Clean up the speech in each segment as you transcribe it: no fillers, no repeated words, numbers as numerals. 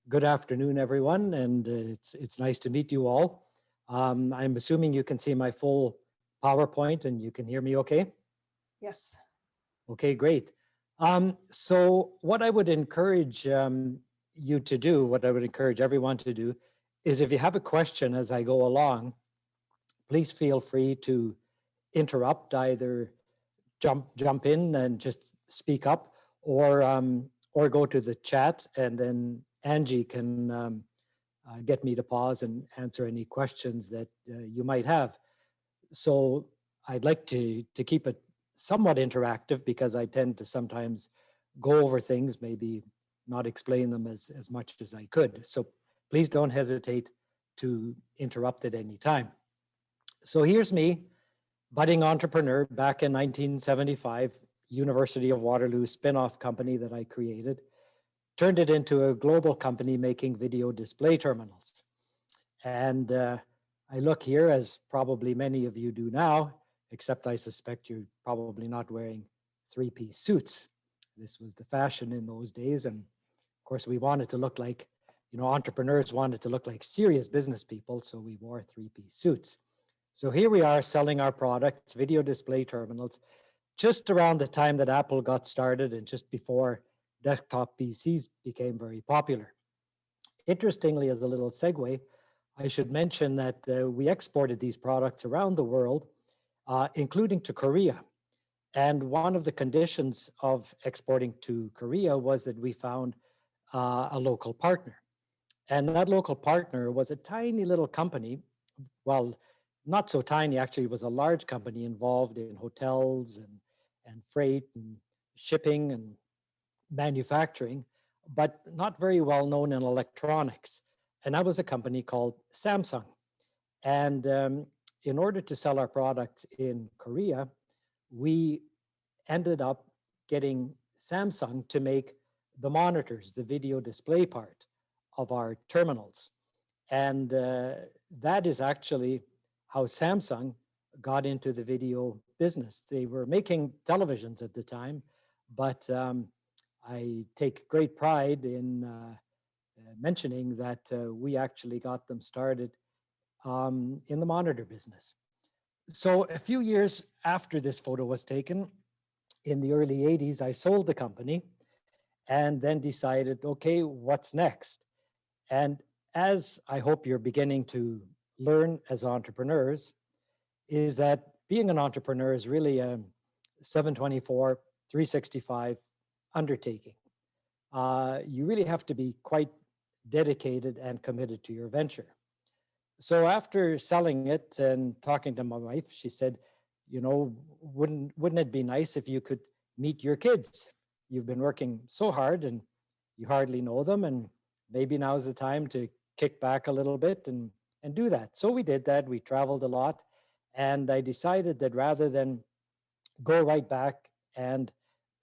Good afternoon, everyone, and it's nice to meet you all. I'm assuming you can see my full PowerPoint and you can hear me okay? Yes. Okay, great. So what I would encourage you to do, what I would encourage everyone to do, is if you have a question as I go along, please feel free to interrupt, either jump in and just speak up, or go to the chat, and then Angie can get me to pause and answer any questions that you might have. So I'd like to keep it somewhat interactive, because I tend to sometimes go over things, maybe not explain them as much as I could. So please don't hesitate to interrupt at any time. So here's me, budding entrepreneur back in 1975, University of Waterloo spin-off company that I created, turned it into a global company making video display terminals. And I look here, as probably many of you do now, except I suspect you're probably not wearing three-piece suits. This was the fashion in those days. And of course, we wanted to look like, entrepreneurs wanted to look like serious business people, so we wore three-piece suits. So here we are selling our products, video display terminals, just around the time that Apple got started and just before desktop PCs became very popular. Interestingly, as a little segue, I should mention that we exported these products around the world, including to Korea. And one of the conditions of exporting to Korea was that we found a local partner. And that local partner was a tiny little company. Well, not so tiny, actually. It was a large company involved in hotels and freight and shipping and manufacturing, but not very well known in electronics. And that was a company called Samsung. And in order to sell our products in Korea, we ended up getting Samsung to make the monitors, the video display part of our terminals. And that is actually how Samsung got into the video business. They were making televisions at the time, but I take great pride in mentioning that we actually got them started in the monitor business. So a few years after this photo was taken, in the early 80s, I sold the company and then decided, okay, what's next? And as I hope you're beginning to learn as entrepreneurs, is that being an entrepreneur is really a 724, 365 undertaking. You really have to be quite dedicated and committed to your venture. So after selling it and talking to my wife, she said, wouldn't it be nice if you could meet your kids? You've been working so hard and you hardly know them, and maybe now's the time to kick back a little bit and do that. So we did that. We traveled a lot, and I decided that rather than go right back and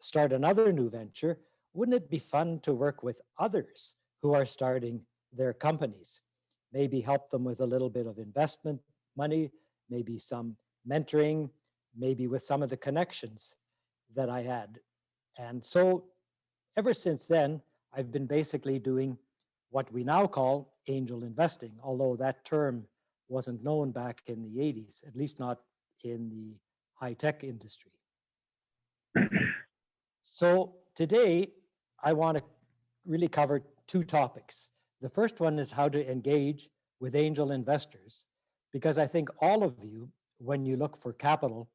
start another new venture, wouldn't it be fun to work with others who are starting their companies? Maybe help them with a little bit of investment money, maybe some mentoring, maybe with some of the connections that I had. And so ever since then, I've been basically doing what we now call angel investing, although that term wasn't known back in the 80s, at least not in the high-tech industry. So today, I want to really cover two topics. The first one is how to engage with angel investors, because I think all of you, when you look for capital,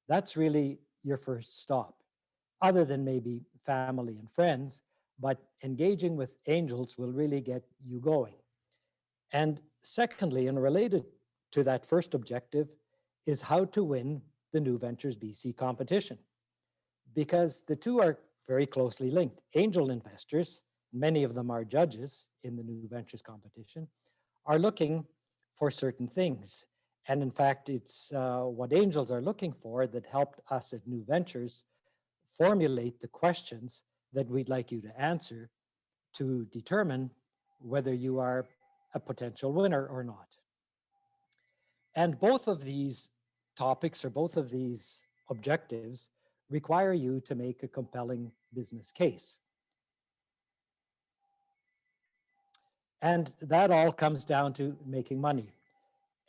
that's really your first stop, other than maybe family and friends, but engaging with angels will really get you going. And secondly, and related to that first objective, is how to win the New Ventures BC competition, because the two are very closely linked. Angel investors, many of them are judges in the New Ventures competition, are looking for certain things. And in fact, it's what angels are looking for that helped us at New Ventures formulate the questions that we'd like you to answer to determine whether you are a potential winner or not. And both of these topics, or both of these objectives, require you to make a compelling business case. And that all comes down to making money.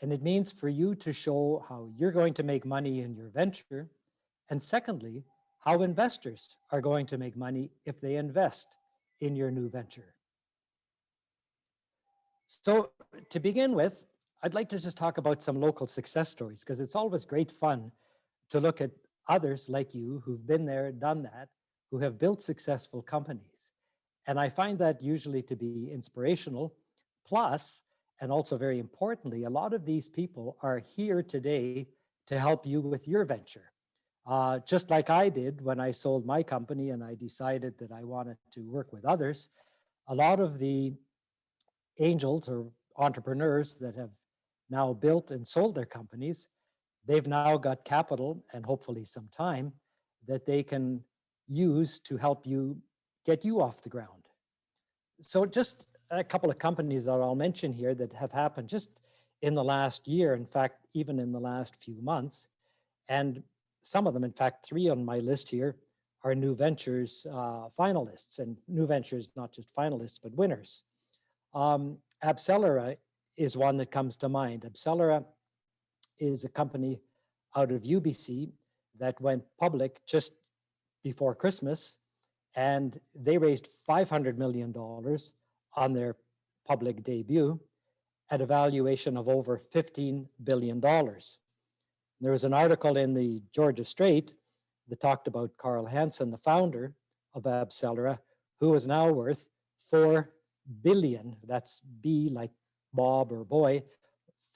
And it means for you to show how you're going to make money in your venture. And secondly, how investors are going to make money if they invest in your new venture. So to begin with, I'd like to just talk about some local success stories, because it's always great fun to look at others like you who've been there, done that, who have built successful companies. And I find that usually to be inspirational. Plus, and also very importantly, a lot of these people are here today to help you with your venture. Just like I did when I sold my company and I decided that I wanted to work with others, a lot of the angels or entrepreneurs that have now built and sold their companies, they've now got capital and hopefully some time that they can use to help you get you off the ground. So just a couple of companies that I'll mention here that have happened just in the last year, in fact, even in the last few months. And some of them, in fact, 3 on my list here are New Ventures finalists, and New Ventures, not just finalists, but winners. Abcelera is one that comes to mind. Abcelera is a company out of UBC that went public just before Christmas, and they raised $500 million on their public debut at a valuation of over $15 billion. There was an article in the Georgia Straight that talked about Carl Hansen, the founder of Abcelera, who is now worth $4 billion, that's B like Bob or boy,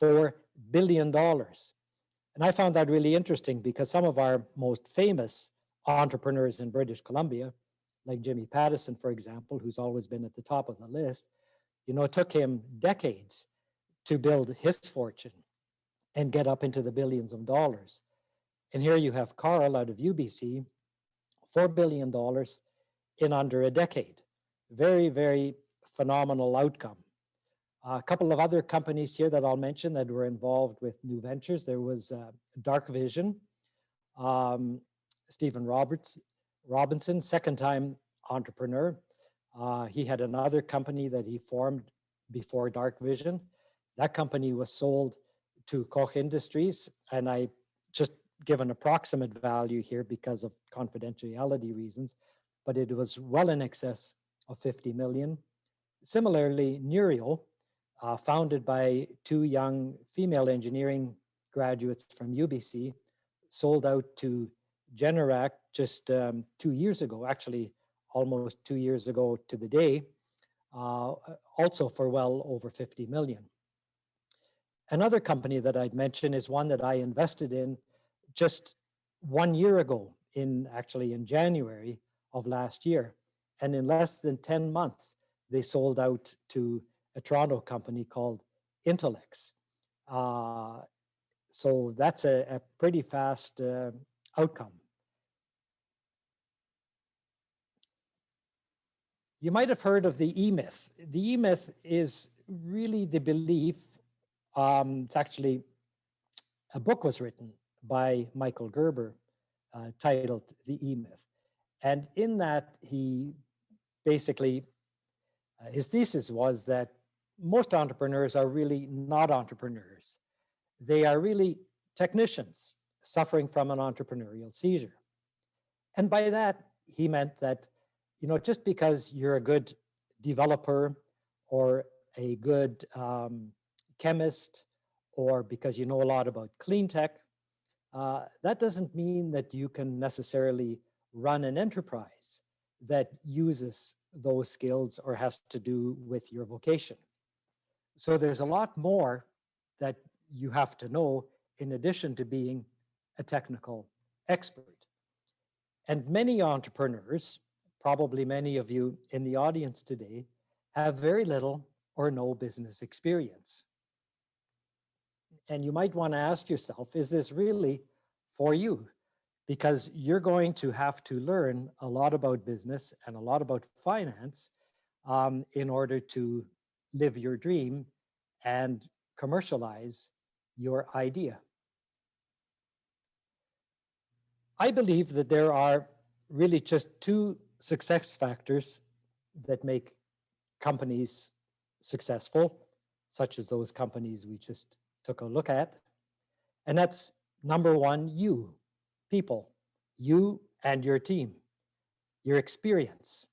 $4 billion. And I found that really interesting because some of our most famous entrepreneurs in British Columbia, like Jimmy Pattison, for example, who's always been at the top of the list, you know, it took him decades to build his fortune and get up into the billions of dollars. And here you have Carl out of UBC, $4 billion in under a decade. Very, very phenomenal outcome. A couple of other companies here that I'll mention that were involved with new ventures. There was Dark Vision, Stephen Robinson, second-time entrepreneur. He had another company that he formed before Dark Vision. That company was sold to Koch Industries, and I just give an approximate value here because of confidentiality reasons, but it was well in excess of 50 million. Similarly, Neurial, founded by 2 young female engineering graduates from UBC, sold out to Generac just 2 years ago, actually almost 2 years ago to the day, also for well over 50 million. Another company that I'd mention is one that I invested in just 1 year ago, actually in January of last year. And in less than 10 months, they sold out to a Toronto company called Intellex. So that's a pretty fast outcome. You might have heard of the E-myth. The E-myth is really the belief, it's actually, a book was written by Michael Gerber titled The E-myth. And in that, he basically, his thesis was that most entrepreneurs are really not entrepreneurs. They are really technicians suffering from an entrepreneurial seizure. And by that, he meant that, you know, just because you're a good developer or a good chemist, or because you know a lot about clean tech, that doesn't mean that you can necessarily run an enterprise that uses those skills or has to do with your vocation. So there's a lot more that you have to know in addition to being a technical expert. And many entrepreneurs, probably many of you in the audience today, have very little or no business experience. And you might want to ask yourself, is this really for you? Because you're going to have to learn a lot about business and a lot about finance in order to live your dream and commercialize your idea. I believe that there are really just 2 success factors that make companies successful, such as those companies we just took a look at. And that's number one, you, people, you and your team, your experience,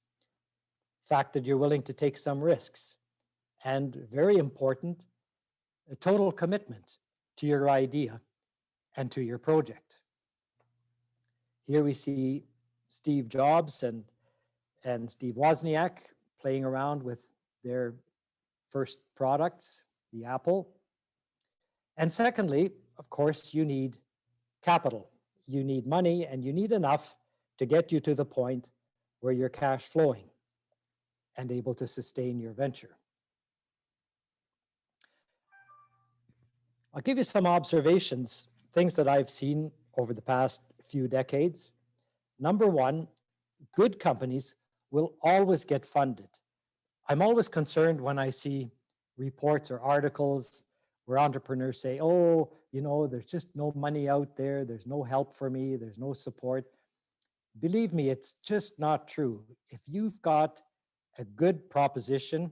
fact that you're willing to take some risks, and very important, a total commitment to your idea and to your project. Here we see Steve Jobs and Steve Wozniak playing around with their first products, the Apple. And secondly, of course, you need capital. You need money, and you need enough to get you to the point where you're cash flowing and able to sustain your venture. I'll give you some observations, things that I've seen over the past few decades. Number one, good companies will always get funded. I'm always concerned when I see reports or articles where entrepreneurs say, oh, you know, there's just no money out there. There's no help for me. There's no support. Believe me, it's just not true. If you've got a good proposition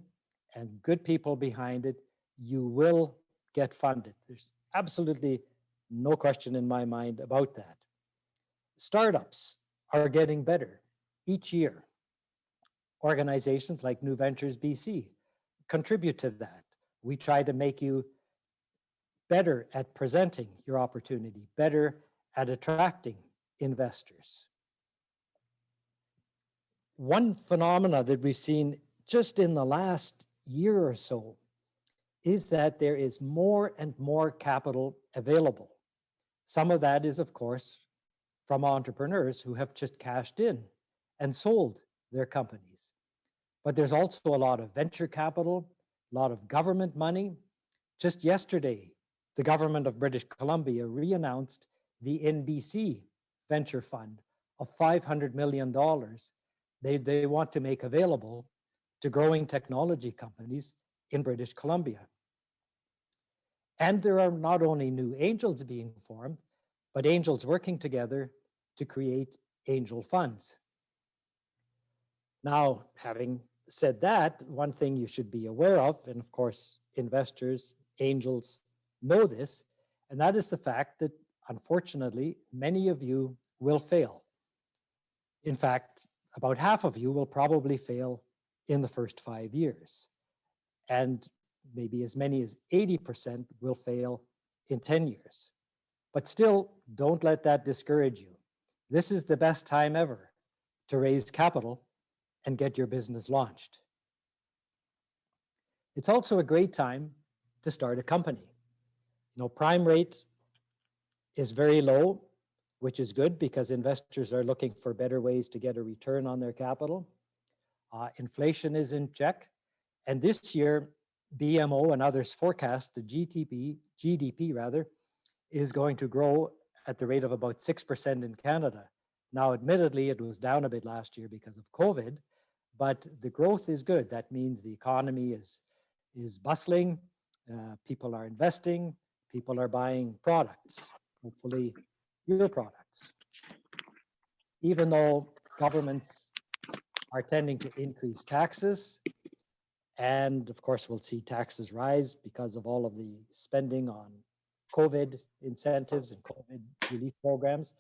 and good people behind it, you will get funded. There's absolutely no question in my mind about that. Startups are getting better each year. Organizations like New Ventures BC contribute to that. We try to make you better at presenting your opportunity, better at attracting investors. One phenomena that we've seen just in the last year or so is that there is more and more capital available. Some of that is, of course, from entrepreneurs who have just cashed in and sold their companies. But there's also a lot of venture capital, a lot of government money. Just yesterday, the government of British Columbia re-announced the NBC Venture Fund of $500 million they want to make available to growing technology companies in British Columbia. And there are not only new angels being formed, but angels working together to create angel funds. Now, having said that, one thing you should be aware of, and of course, investors, angels know this, and that is the fact that unfortunately, many of you will fail. In fact, about half of you will probably fail in the first 5 years. And maybe as many as 80% will fail in 10 years. But still, don't let that discourage you. This is the best time ever to raise capital and get your business launched. It's also a great time to start a company. You know, prime rate is very low, which is good because investors are looking for better ways to get a return on their capital. Inflation is in check. And this year, BMO and others forecast the GDP rather, is going to grow at the rate of about 6% in Canada. Now, admittedly, it was down a bit last year because of COVID, but the growth is good. That means the economy is bustling, people are investing, people are buying products, hopefully your products. Even though governments are tending to increase taxes, and of course, we'll see taxes rise because of all of the spending on COVID incentives and COVID relief programs.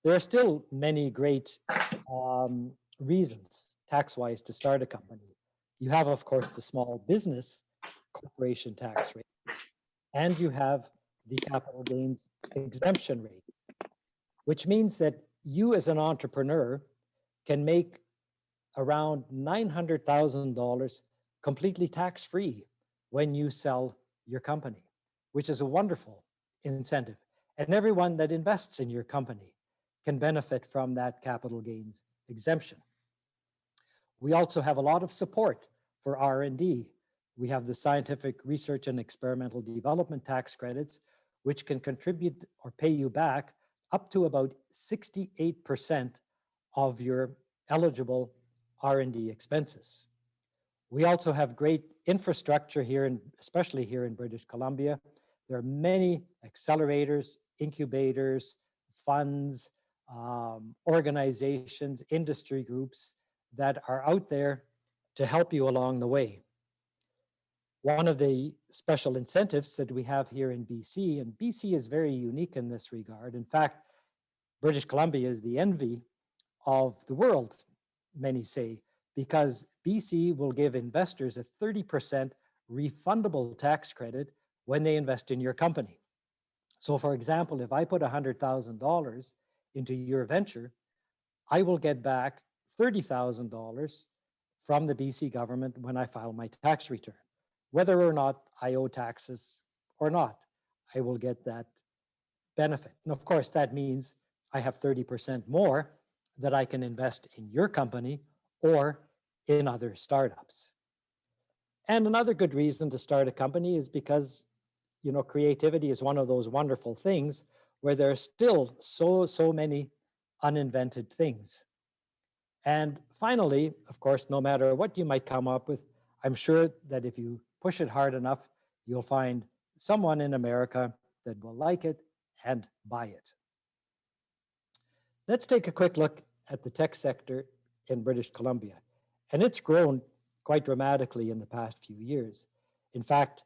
There are still many great reasons tax-wise to start a company. You have, of course, the small business corporation tax rate, and you have the capital gains exemption rate, which means that you as an entrepreneur can make around $900,000 completely tax-free when you sell your company, which is a wonderful incentive. And everyone that invests in your company can benefit from that capital gains exemption. We also have a lot of support for R&D. We have the scientific research and experimental development tax credits, which can contribute or pay you back up to about 68% of your eligible R&D expenses. We also have great infrastructure here, especially here in British Columbia. There are many accelerators, incubators, funds, organizations, industry groups that are out there to help you along the way. one of the special incentives that we have here in BC, and BC is very unique in this regard. In fact, British Columbia is the envy of the world, many say, because BC will give investors a 30% refundable tax credit when they invest in your company. So for example, if I put $100,000 into your venture, I will get back $30,000 from the BC government when I file my tax return. Whether or not I owe taxes or not, I will get that benefit. And of course, that means I have 30% more that I can invest in your company or in other startups. And another good reason to start a company is because, you know, creativity is one of those wonderful things where there are still so many uninvented things. And finally, of course, no matter what you might come up with, I'm sure that if you push it hard enough, you'll find someone in America that will like it and buy it. Let's take a quick look at the tech sector in British Columbia. And it's grown quite dramatically in the past few years. In fact,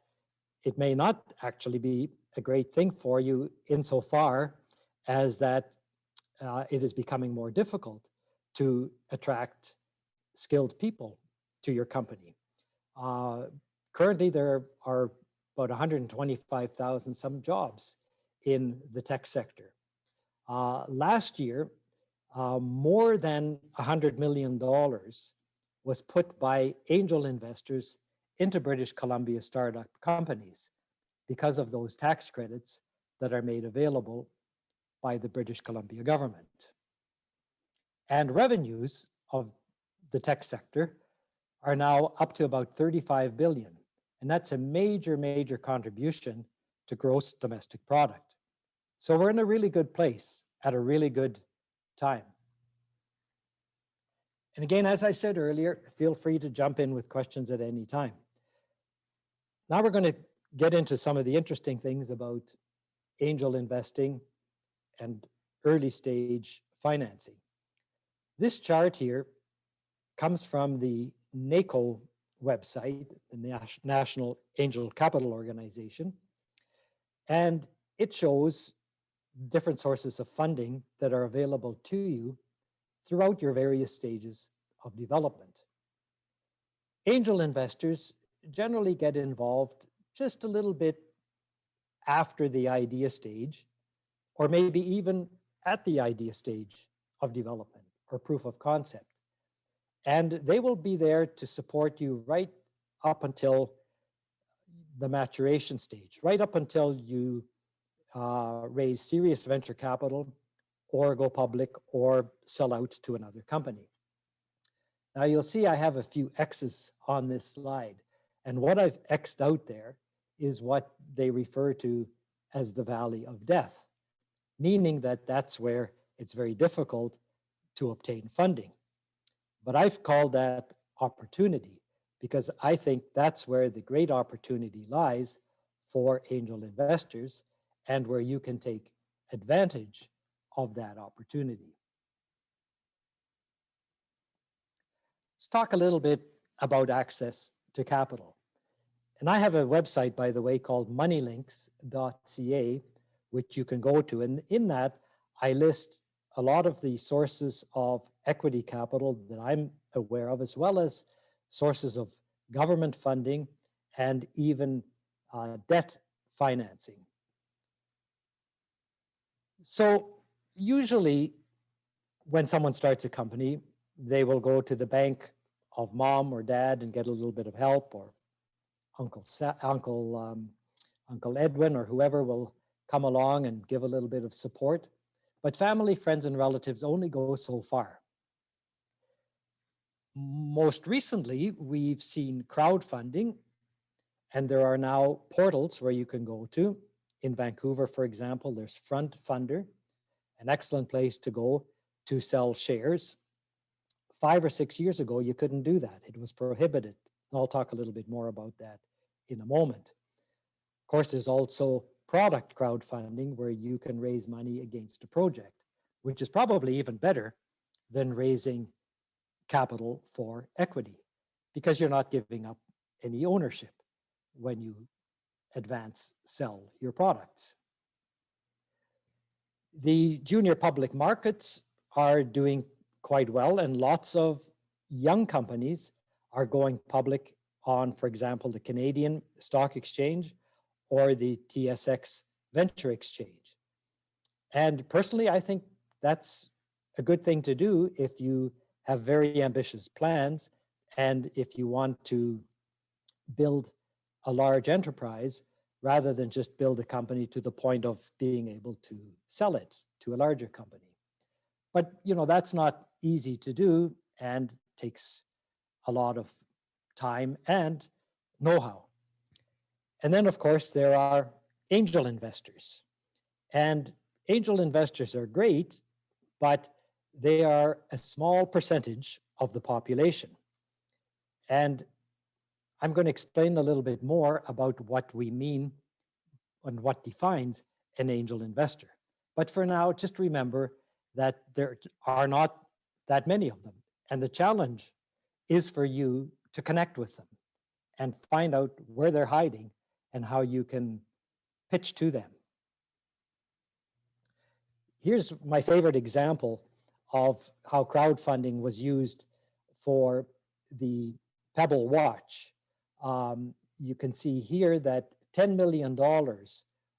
it may not actually be a great thing for you insofar as that it is becoming more difficult to attract skilled people to your company. Currently, there are about 125,000 some jobs in the tech sector. Last year, more than $100 million was put by angel investors into British Columbia startup companies because of those tax credits that are made available by the British Columbia government. And revenues of the tech sector are now up to about 35 billion. And that's a major, major contribution to gross domestic product. So we're in a really good place at a really good time. And again, as I said earlier, feel free to jump in with questions at any time. Now we're going to get into some of the interesting things about angel investing and early stage financing. This chart here comes from the NACO website, the National Angel Capital Organization, and it shows different sources of funding that are available to you throughout your various stages of development. Angel investors generally get involved just a little bit after the idea stage, or maybe even at the idea stage of development or proof of concept. And they will be there to support you right up until the maturation stage, right up until you raise serious venture capital or go public or sell out to another company. Now you'll see I have a few X's on this slide. And what I've X'd out there is what they refer to as the valley of death, meaning that that's where it's very difficult to obtain funding. But I've called that opportunity because I think that's where the great opportunity lies for angel investors and where you can take advantage of that opportunity. Let's talk a little bit about access to capital. And I have a website, by the way, called moneylinks.ca, which you can go to. And in that, I list a lot of the sources of equity capital that I'm aware of, as well as sources of government funding and even debt financing. So usually when someone starts a company, they will go to the bank of mom or dad and get a little bit of help, or Uncle Edwin or whoever will come along and give a little bit of support. But family, friends, and relatives only go so far. Most recently, we've seen crowdfunding, and there are now portals where you can go to. In Vancouver, for example, there's Front Funder, an excellent place to go to sell shares. 5 or 6 years ago, you couldn't do that. It was prohibited. I'll talk a little bit more about that in a moment. Of course, there's also product crowdfunding where you can raise money against a project, which is probably even better than raising capital for equity because you're not giving up any ownership. when you sell your products. The junior public markets are doing quite well, and lots of young companies are going public on, for example, the Canadian Stock Exchange or the TSX Venture Exchange. And personally, I think that's a good thing to do if you have very ambitious plans and if you want to build a large enterprise rather than just build a company to the point of being able to sell it to a larger company. But that's not easy to do and takes a lot of time and know-how. And then, of course, there are angel investors. And angel investors are great, but they are a small percentage of the population. And I'm going to explain a little bit more about what we mean and what defines an angel investor. But for now, just remember that there are not that many of them. And the challenge is for you to connect with them and find out where they're hiding and how you can pitch to them. Here's my favorite example of how crowdfunding was used for the Pebble watch. You can see here that $10 million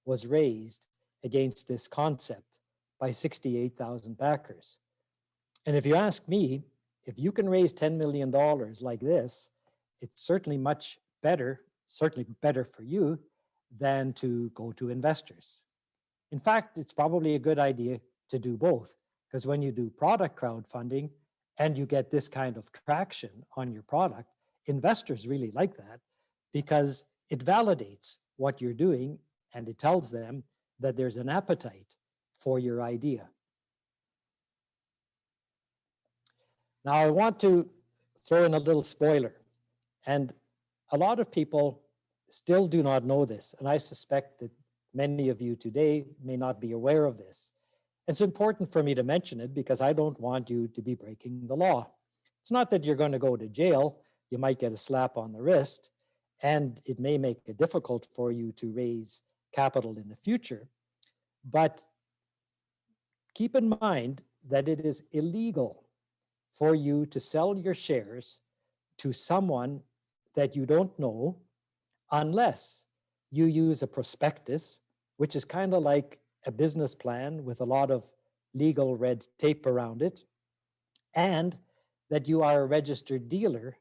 was raised against this concept by 68,000 backers. And if you ask me, if you can raise $10 million like this, it's certainly much better, certainly better for you than to go to investors. In fact, it's probably a good idea to do both, because when you do product crowdfunding and you get this kind of traction on your product, investors really like that because it validates what you're doing and it tells them that there's an appetite for your idea. Now, I want to throw in a little spoiler, and a lot of people still do not know this, and I suspect that many of you today may not be aware of this. It's important for me to mention it because I don't want you to be breaking the law. It's not that you're going to go to jail. You might get a slap on the wrist, and it may make it difficult for you to raise capital in the future. But keep in mind that it is illegal for you to sell your shares to someone that you don't know unless you use a prospectus, which is kind of like a business plan with a lot of legal red tape around it, and that you are a registered dealer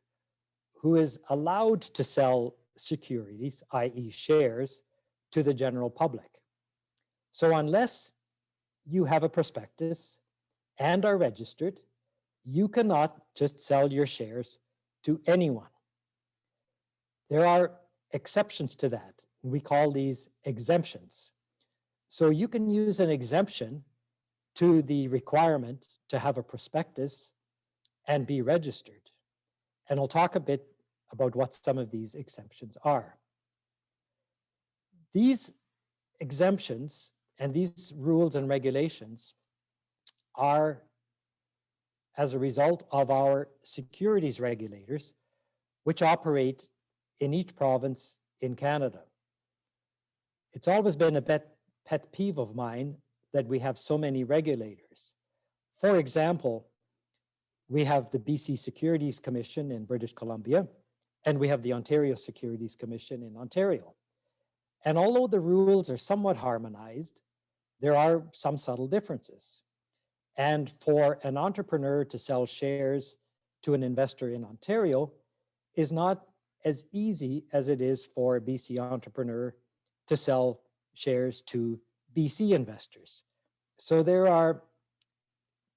who is allowed to sell securities, i.e. shares, to the general public. So unless you have a prospectus and are registered, you cannot just sell your shares to anyone. There are exceptions to that. We call these exemptions. So you can use an exemption to the requirement to have a prospectus and be registered. And I'll talk a bit about what some of these exemptions are. These exemptions and these rules and regulations are as a result of our securities regulators, which operate in each province in Canada. It's always been a pet peeve of mine that we have so many regulators. For example, we have the BC Securities Commission in British Columbia, and we have the Ontario Securities Commission in Ontario. And although the rules are somewhat harmonized, there are some subtle differences. And for an entrepreneur to sell shares to an investor in Ontario is not as easy as it is for a BC entrepreneur to sell shares to BC investors. So there are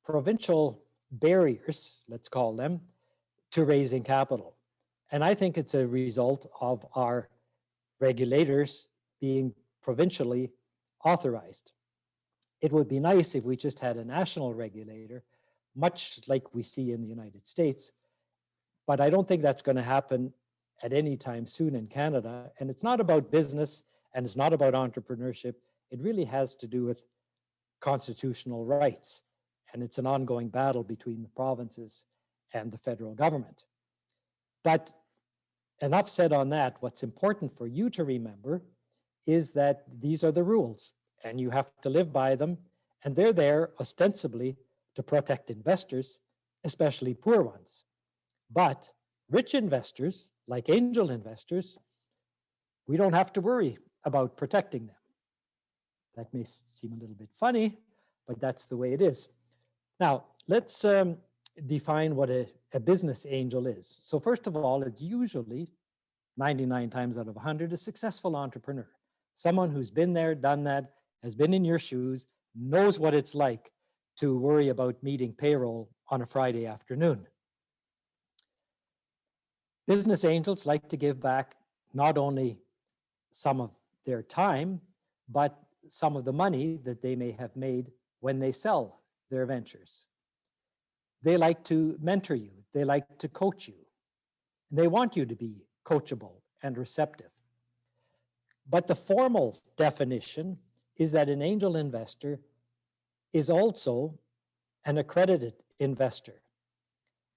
provincial barriers, let's call them, to raising capital. And I think it's a result of our regulators being provincially authorized. It would be nice if we just had a national regulator, much like we see in the United States, but I don't think that's going to happen at any time soon in Canada. And it's not about business and it's not about entrepreneurship. It really has to do with constitutional rights. And it's an ongoing battle between the provinces and the federal government. But enough said on that. What's important for you to remember is that these are the rules and you have to live by them. And they're there ostensibly to protect investors, especially poor ones. But rich investors, like angel investors, we don't have to worry about protecting them. That may seem a little bit funny, but that's the way it is. Now, let's define what a business angel is. So first of all, it's usually 99 times out of 100 a successful entrepreneur. Someone who's been there, done that, has been in your shoes, knows what it's like to worry about meeting payroll on a Friday afternoon. Business angels like to give back not only some of their time, but some of the money that they may have made when they sell their ventures. They like to mentor you. They like to coach you. And they want you to be coachable and receptive. But the formal definition is that an angel investor is also an accredited investor.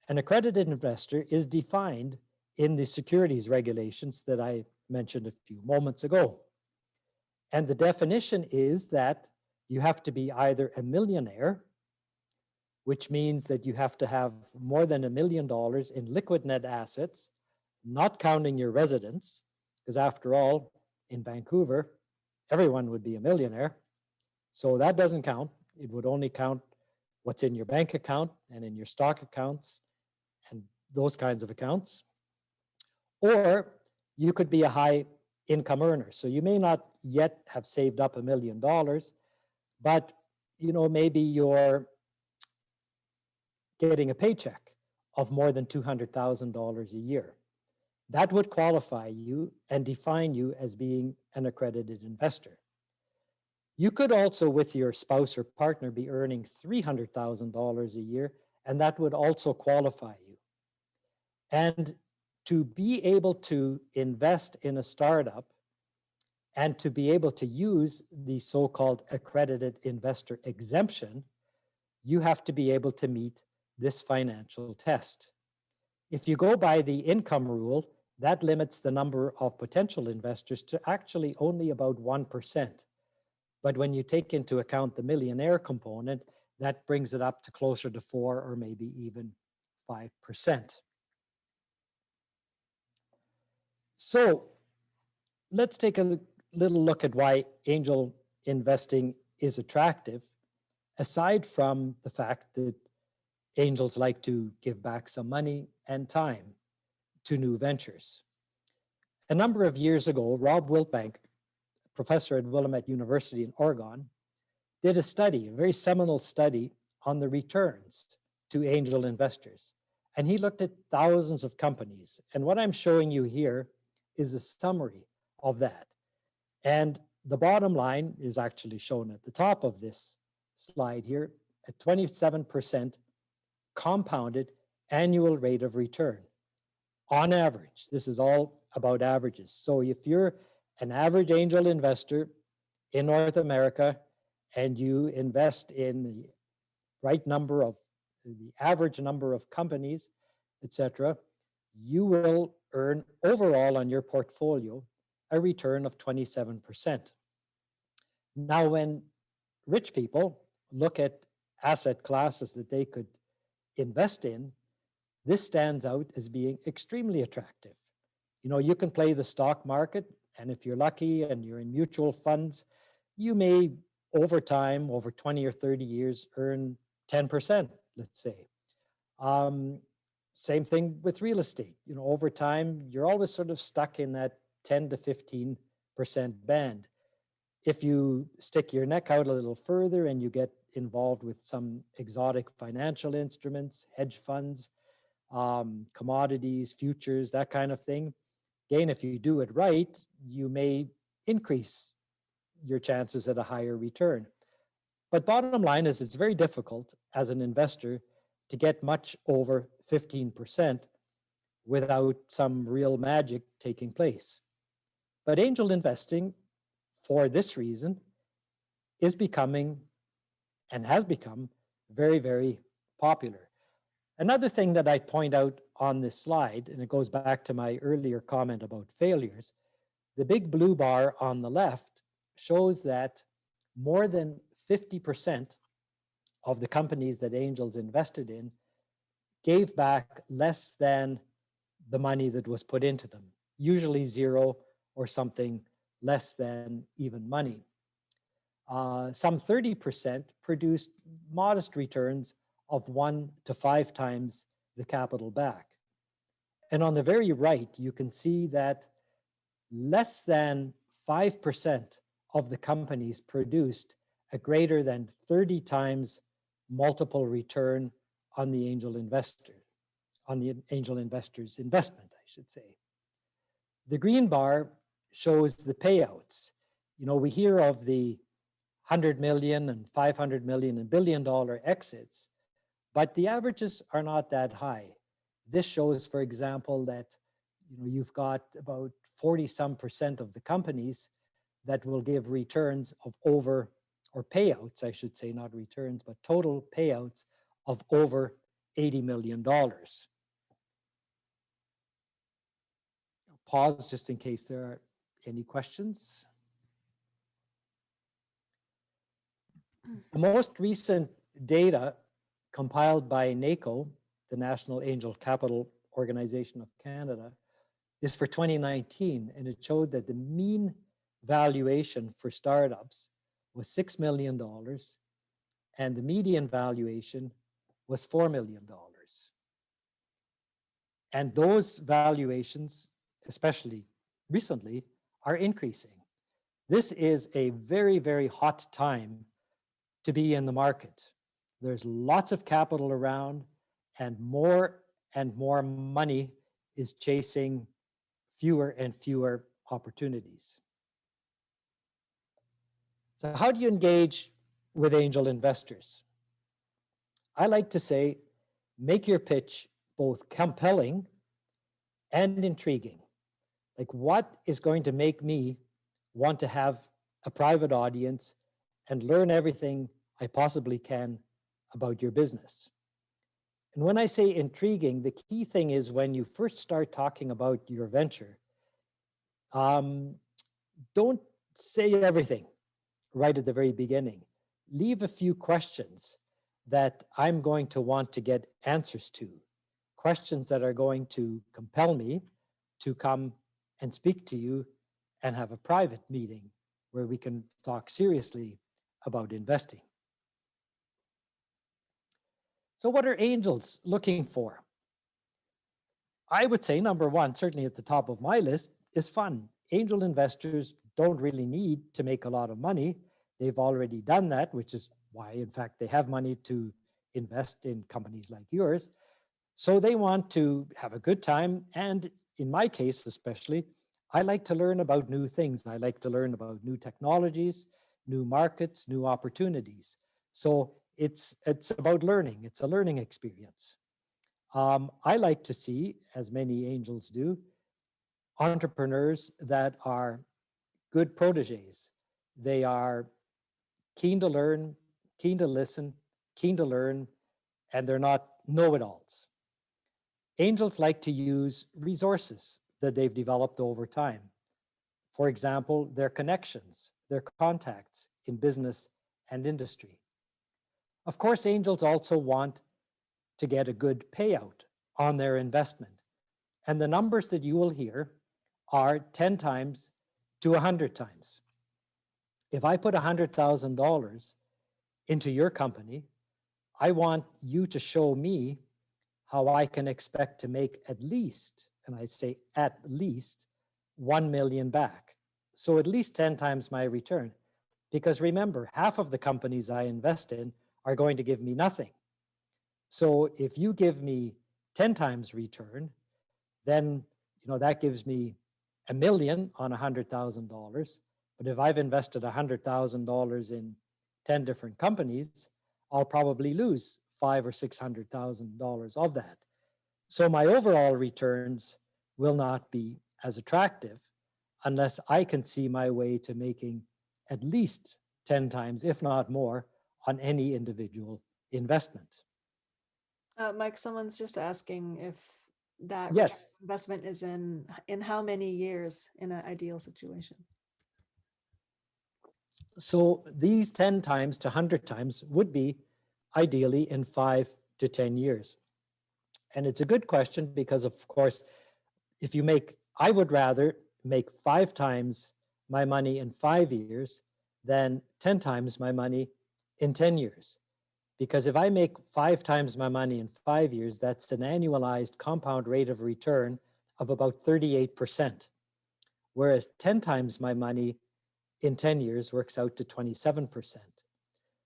An accredited investor is defined in the securities regulations that I mentioned a few moments ago. And the definition is that you have to be either a millionaire, which means that you have to have more than $1 million in liquid net assets, not counting your residence, because after all, in Vancouver, everyone would be a millionaire. So that doesn't count. It would only count what's in your bank account and in your stock accounts and those kinds of accounts. Or you could be a high income earner. So you may not yet have saved up $1 million, but maybe you're getting a paycheck of more than $200,000 a year. That would qualify you and define you as being an accredited investor. You could also, with your spouse or partner, be earning $300,000 a year, and that would also qualify you. And to be able to invest in a startup and to be able to use the so-called accredited investor exemption, you have to be able to meet this financial test. If you go by the income rule, that limits the number of potential investors to actually only about 1%. But when you take into account the millionaire component, that brings it up to closer to 4 or maybe even 5%. So let's take a little look at why angel investing is attractive, aside from the fact that angels like to give back some money and time to new ventures. A number of years ago, Rob Wiltbank, professor at Willamette University in Oregon, did a study, a very seminal study on the returns to angel investors. And he looked at thousands of companies. And what I'm showing you here is a summary of that. And the bottom line is actually shown at the top of this slide here at 27% compounded annual rate of return on average. This is all about averages. So if you're an average angel investor in North America and you invest in the average number of companies, etc., you will earn overall on your portfolio a return of 27%. Now, when rich people look at asset classes that they could invest in, this stands out as being extremely attractive. You can play the stock market, and if you're lucky and you're in mutual funds, you may over time, over 20 or 30 years, earn 10%, let's say. Same thing with real estate. Over time, you're always sort of stuck in that 10 to 15% band. If you stick your neck out a little further and you get involved with some exotic financial instruments, hedge funds, commodities, futures, that kind of thing, again, if you do it right, you may increase your chances at a higher return. But bottom line is, it's very difficult as an investor to get much over 15% without some real magic taking place. But angel investing, for this reason, is becoming and has become very, very popular. Another thing that I point out on this slide, and it goes back to my earlier comment about failures, the big blue bar on the left shows that more than 50% of the companies that angels invested in gave back less than the money that was put into them, usually zero or something less than even money. Some 30% produced modest returns of 1 to 5 times the capital back. And on the very right, you can see that less than 5% of the companies produced a greater than 30 times multiple return on the angel investor's investment, I should say. The green bar shows the payouts. You know, we hear of the 100 million and 500 million and $1 billion exits, but the averages are not that high. This shows, for example, that you've got about 40% of the companies that will give returns of over, or payouts, I should say, not returns, but total payouts of over $80 million. Pause just in case there are any questions. The most recent data compiled by NACO, the National Angel Capital Organization of Canada, is for 2019, and it showed that the mean valuation for startups was $6 million, and the median valuation was $4 million. And those valuations, especially recently, are increasing. This is a very, very hot time to be in the market. There's lots of capital around, and more money is chasing fewer and fewer opportunities. So how do you engage with angel investors? I like to say, make your pitch both compelling and intriguing. Like, what is going to make me want to have a private audience and learn everything I possibly can about your business? And when I say intriguing, the key thing is when you first start talking about your venture, don't say everything right at the very beginning. Leave a few questions that I'm going to want to get answers to, questions that are going to compel me to come and speak to you and have a private meeting where we can talk seriously about investing. So what are angels looking for? I would say number one, certainly at the top of my list, is fun. Angel investors don't really need to make a lot of money. They've already done that, which is why, in fact, they have money to invest in companies like yours. So they want to have a good time. And in my case, especially, I like to learn about new things. I like to learn about new technologies, new markets, new opportunities. So it's about learning. It's a learning experience. I like to see, as many angels do, entrepreneurs that are good proteges. They are keen to learn, keen to listen, keen to learn, and they're not know-it-alls. Angels like to use resources that they've developed over time. For example, their connections, their contacts in business and industry. Of course, angels also want to get a good payout on their investment. And the numbers that you will hear are 10 times to 100 times. If I put $100,000 into your company, I want you to show me how I can expect to make at least, and I say at least, 1 million back. So at least 10 times my return. Because remember, half of the companies I invest in are going to give me nothing. So if you give me 10 times return, then that gives me $1 million on $100,000. But if I've invested $100,000 in 10 different companies, I'll probably lose $500,000 or $600,000 of that. So my overall returns will not be as attractive unless I can see my way to making at least 10 times, if not more, on any individual investment. Mike, someone's just asking if that return Yes. on investment is in how many years in an ideal situation? So these 10 times to 100 times would be ideally in 5 to 10 years. And it's a good question because, of course, if you make, I would rather make 5 times my money in 5 years than 10 times my money in 10 years. Because if I make 5 times my money in 5 years, that's an annualized compound rate of return of about 38%. Whereas 10 times my money in 10 years works out to 27%.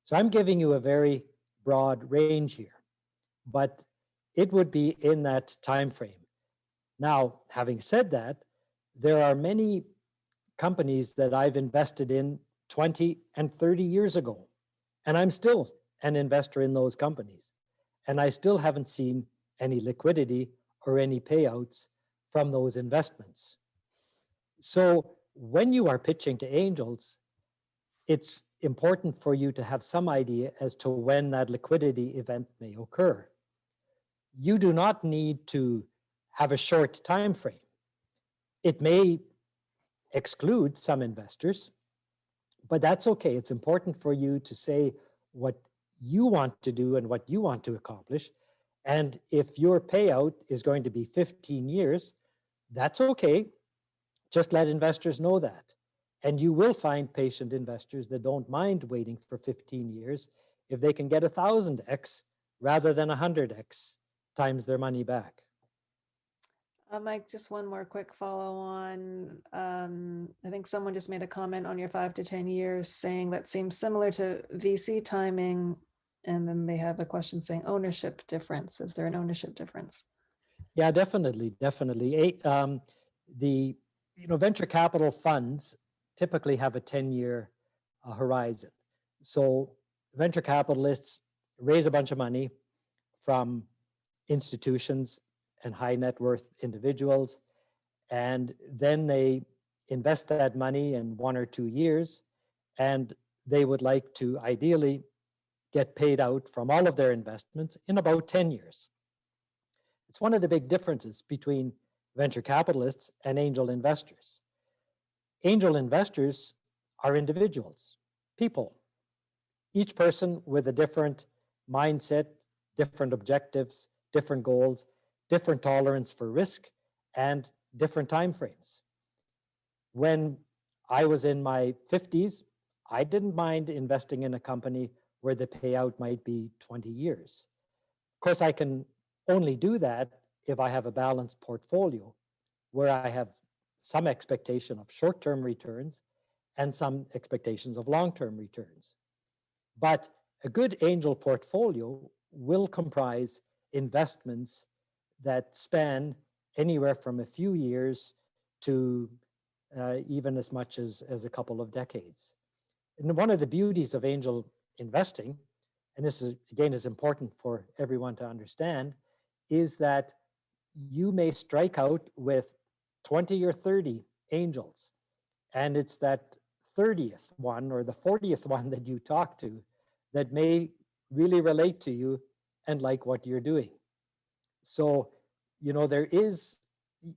So I'm giving you a very broad range here, but it would be in that time frame. Now, having said that, there are many companies that I've invested in 20 and 30 years ago, and I'm still an investor in those companies. And I still haven't seen any liquidity or any payouts from those investments. So when you are pitching to angels, it's important for you to have some idea as to when that liquidity event may occur. You do not need to have a short time frame. It may exclude some investors, but that's okay. It's important for you to say what you want to do and what you want to accomplish. And if your payout is going to be 15 years, that's okay. Just let investors know that. And you will find patient investors that don't mind waiting for 15 years if they can get 1,000x rather than 100x times their money back. Mike, just one more quick follow on. I think someone just made a comment on your 5 to 10 years saying that seems similar to VC timing. And then they have a question saying ownership difference. Is there an ownership difference? Yeah, definitely, definitely. The venture capital funds typically have a 10-year horizon. So venture capitalists raise a bunch of money from institutions and high net worth individuals, and then they invest that money in 1 or 2 years, and they would like to ideally get paid out from all of their investments in about 10 years. It's one of the big differences between venture capitalists and angel investors. Angel investors are individuals, people, each person with a different mindset, different objectives, different goals, different tolerance for risk, and different timeframes. When I was in my 50s, I didn't mind investing in a company where the payout might be 20 years. Of course, I can only do that if I have a balanced portfolio where I have some expectation of short-term returns and some expectations of long-term returns. But a good angel portfolio will comprise investments that span anywhere from a few years to even as much as a couple of decades. And one of the beauties of angel investing, and this is again is important for everyone to understand, is that you may strike out with 20 or 30 angels, and it's that 30th one or the 40th one that you talk to that may really relate to you and like what you're doing. So,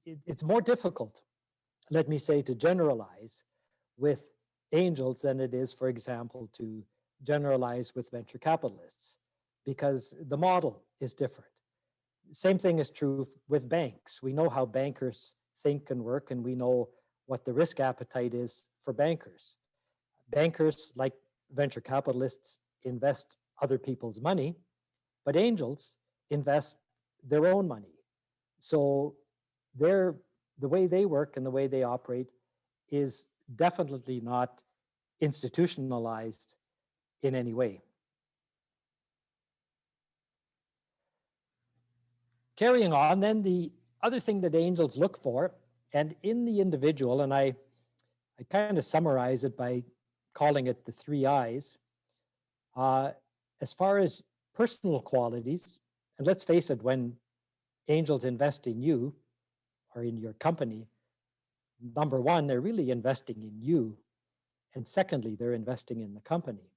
it's more difficult, let me say, to generalize with angels than it is, for example, to generalize with venture capitalists, because the model is different. Same thing is true with banks. We know how bankers think and work, and we know what the risk appetite is for bankers. Bankers, like venture capitalists, invest other people's money, but angels invest their own money. So the way they work and the way they operate is definitely not institutionalized in any way. Carrying on, then, the other thing that angels look for, and in the individual, and I kind of summarize it by calling it the 3 I's. As far as personal qualities, and let's face it, when angels invest in you or in your company, number one, they're really investing in you. And secondly, they're investing in the company.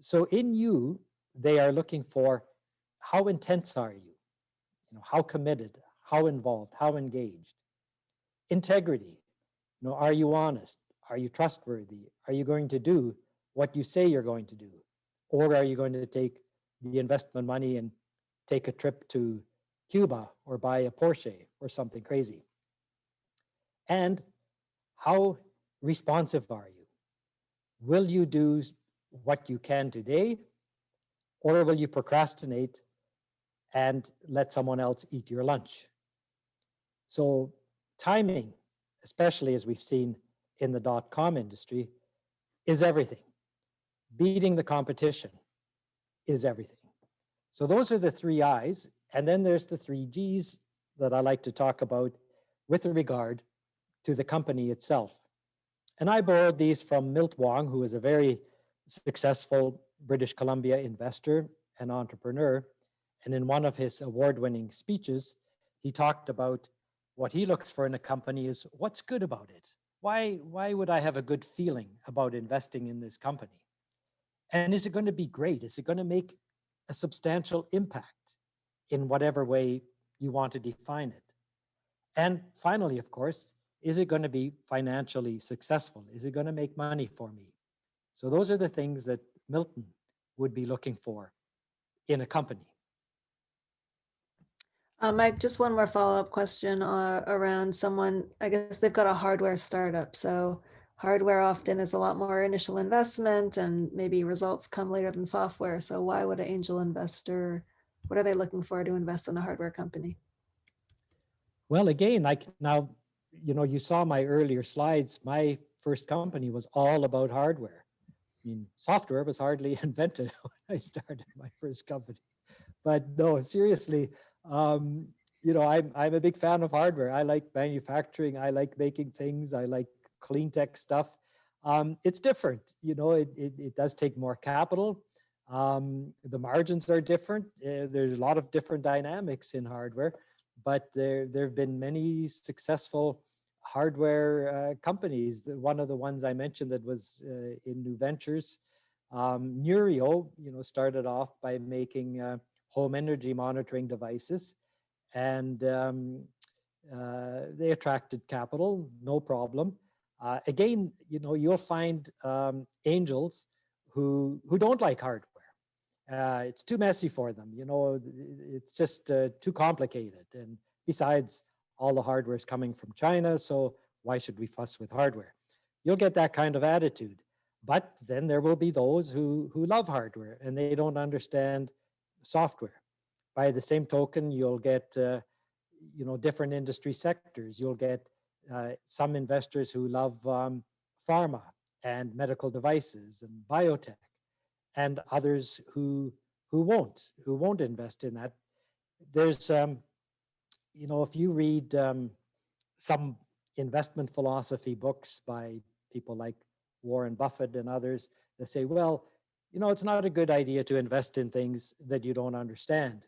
So in you, they are looking for how intense are you? How committed? how involved, how engaged. Integrity, are you honest? Are you trustworthy? Are you going to do what you say you're going to do? Or are you going to take the investment money and take a trip to Cuba or buy a Porsche or something crazy? And how responsive are you? Will you do what you can today, or will you procrastinate and let someone else eat your lunch? So timing, especially as we've seen in the .com industry, is everything. Beating the competition is everything. So those are the 3 I's. And then there's the 3 G's that I like to talk about with regard to the company itself. And I borrowed these from Milt Wong, who is a very successful British Columbia investor and entrepreneur. And in one of his award-winning speeches, he talked about what he looks for in a company is what's good about it. Why would I have a good feeling about investing in this company? And is it going to be great? Is it going to make a substantial impact in whatever way you want to define it? And finally, of course, is it going to be financially successful? Is it going to make money for me? So those are the things that Milton would be looking for in a company. Mike, just one more follow-up question around someone, I guess they've got a hardware startup. So hardware often is a lot more initial investment and maybe results come later than software. So why would an angel investor, what are they looking for to invest in a hardware company? Well, again, now, you saw my earlier slides. My first company was all about hardware. I mean, software was hardly invented when I started my first company. But no, seriously, I'm a big fan of hardware. I like manufacturing. I like making things. I like clean tech stuff. It's different. It does take more capital. The margins are different. There's a lot of different dynamics in hardware, but there have been many successful hardware companies. One of the ones I mentioned that was in New Ventures, Neurio, started off by making home energy monitoring devices, and they attracted capital, no problem. Again, you'll find angels who don't like hardware. It's too messy for them. It's just too complicated. And besides, all the hardware is coming from China, so why should we fuss with hardware? You'll get that kind of attitude. But then there will be those who love hardware and they don't understand software. By the same token, you'll get different industry sectors. You'll get some investors who love pharma and medical devices and biotech, and others who won't invest in that. There's if you read some investment philosophy books by people like Warren Buffett and others, they say, well, it's not a good idea to invest in things that you don't understand.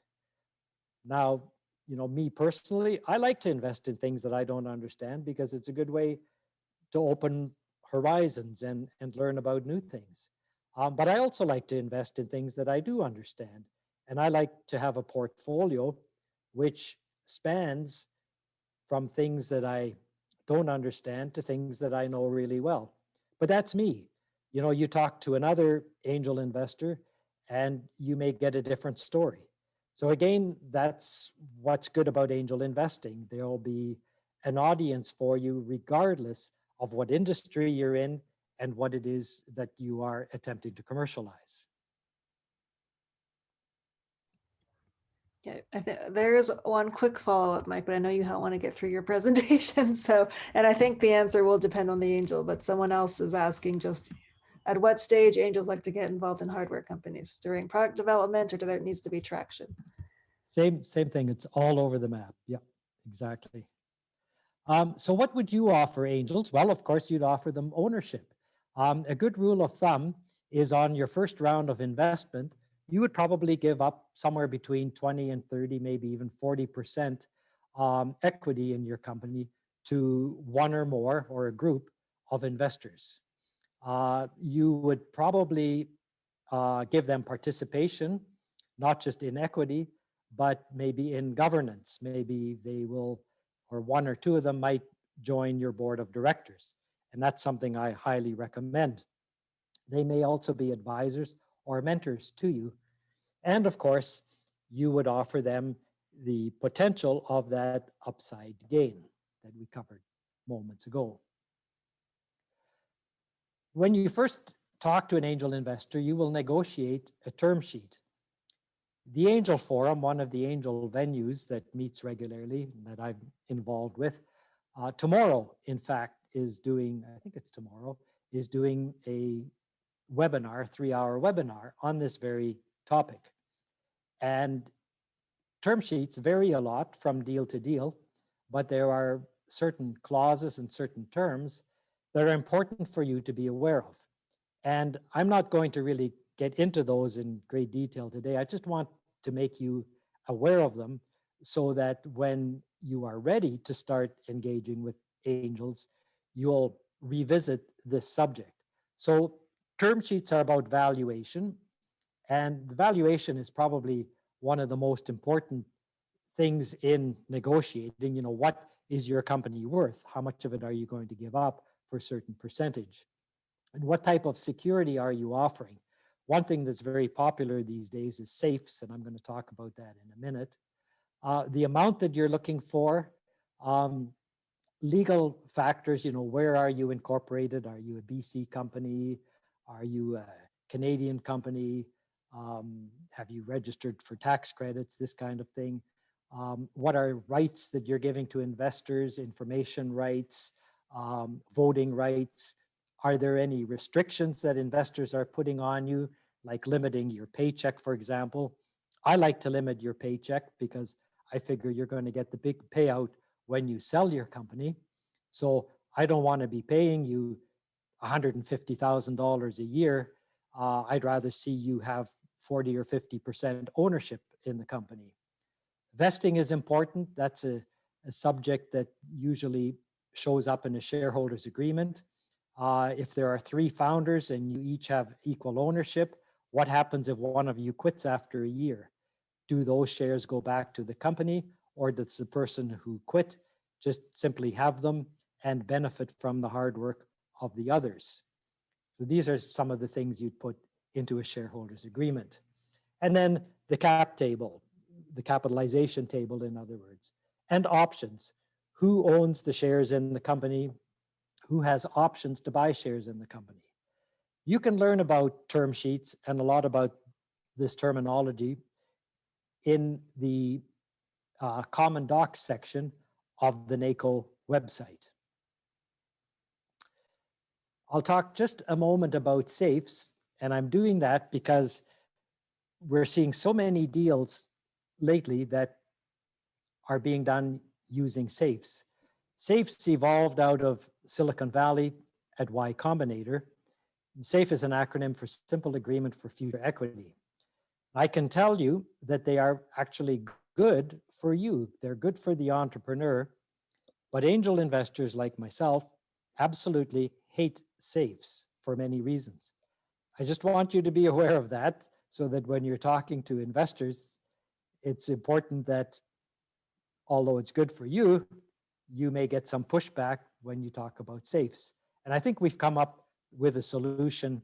Now, me personally, I like to invest in things that I don't understand because it's a good way to open horizons and learn about new things. But I also like to invest in things that I do understand. And I like to have a portfolio which spans from things that I don't understand to things that I know really well. But that's me. You talk to another angel investor and you may get a different story. So again, that's what's good about angel investing. There'll be an audience for you regardless of what industry you're in and what it is that you are attempting to commercialize. Yeah, there is one quick follow-up, Mike, but I know you want to get through your presentation. So, and I think the answer will depend on the angel, but someone else is asking just at what stage angels like to get involved in hardware companies, during product development, or do there needs to be traction? Same thing. It's all over the map. Yeah, exactly. So what would you offer angels? Well, of course, you'd offer them ownership. A good rule of thumb is on your first round of investment, you would probably give up somewhere between 20 and 30, maybe even 40% equity in your company to one or more or a group of investors. You would probably give them participation, not just in equity, but maybe in governance. Maybe they will, or one or two of them might join your board of directors. And that's something I highly recommend. They may also be advisors or mentors to you. And of course, you would offer them the potential of that upside gain that we covered moments ago. When you first talk to an angel investor, you will negotiate a term sheet. The Angel Forum, one of the angel venues that meets regularly, that I'm involved with, tomorrow, in fact, is doing, I think it's tomorrow, is doing a webinar, 3-hour webinar on this very topic. And term sheets vary a lot from deal to deal, but there are certain clauses and certain terms that are important for you to be aware of. And I'm not going to really get into those in great detail today. I just want to make you aware of them so that when you are ready to start engaging with angels, you'll revisit this subject. So term sheets are about valuation, and the valuation is probably one of the most important things in negotiating. You know, what is your company worth? How much of it are you going to give up for a certain percentage? And what type of security are you offering? One thing that's very popular these days is safes, and I'm going to talk about that in a minute. The amount that you're looking for, legal factors, you know, where are you incorporated? Are you a BC company? Are you a Canadian company? Have you registered for tax credits, this kind of thing? What are rights that you're giving to investors, information rights, voting rights? Are there any restrictions that investors are putting on you, like limiting your paycheck, for example? I like to limit your paycheck because I figure you're going to get the big payout when you sell your company. So I don't want to be paying you $150,000 a year. I'd rather see you have 40 or 50% ownership in the company. Vesting is important. That's a subject that usually shows up in a shareholders agreement. If there are 3 founders and you each have equal ownership, what happens if one of you quits after a year? Do those shares go back to the company, or does the person who quit just simply have them and benefit from the hard work of the others? So these are some of the things you'd put into a shareholders agreement. And then the cap table, the capitalization table, in other words, and options. Who owns the shares in the company? Who has options to buy shares in the company? You can learn about term sheets and a lot about this terminology in the Common Docs section of the NACO website. I'll talk just a moment about safes, and I'm doing that because we're seeing so many deals lately that are being done using safes. Safes evolved out of Silicon Valley at Y Combinator. SAFE is an acronym for Simple Agreement for Future Equity. I can tell you that they are actually good for you. They're good for the entrepreneur, but angel investors like myself absolutely hate safes for many reasons. I just want you to be aware of that so that when you're talking to investors, it's important that although it's good for you, you may get some pushback when you talk about safes. And I think we've come up with a solution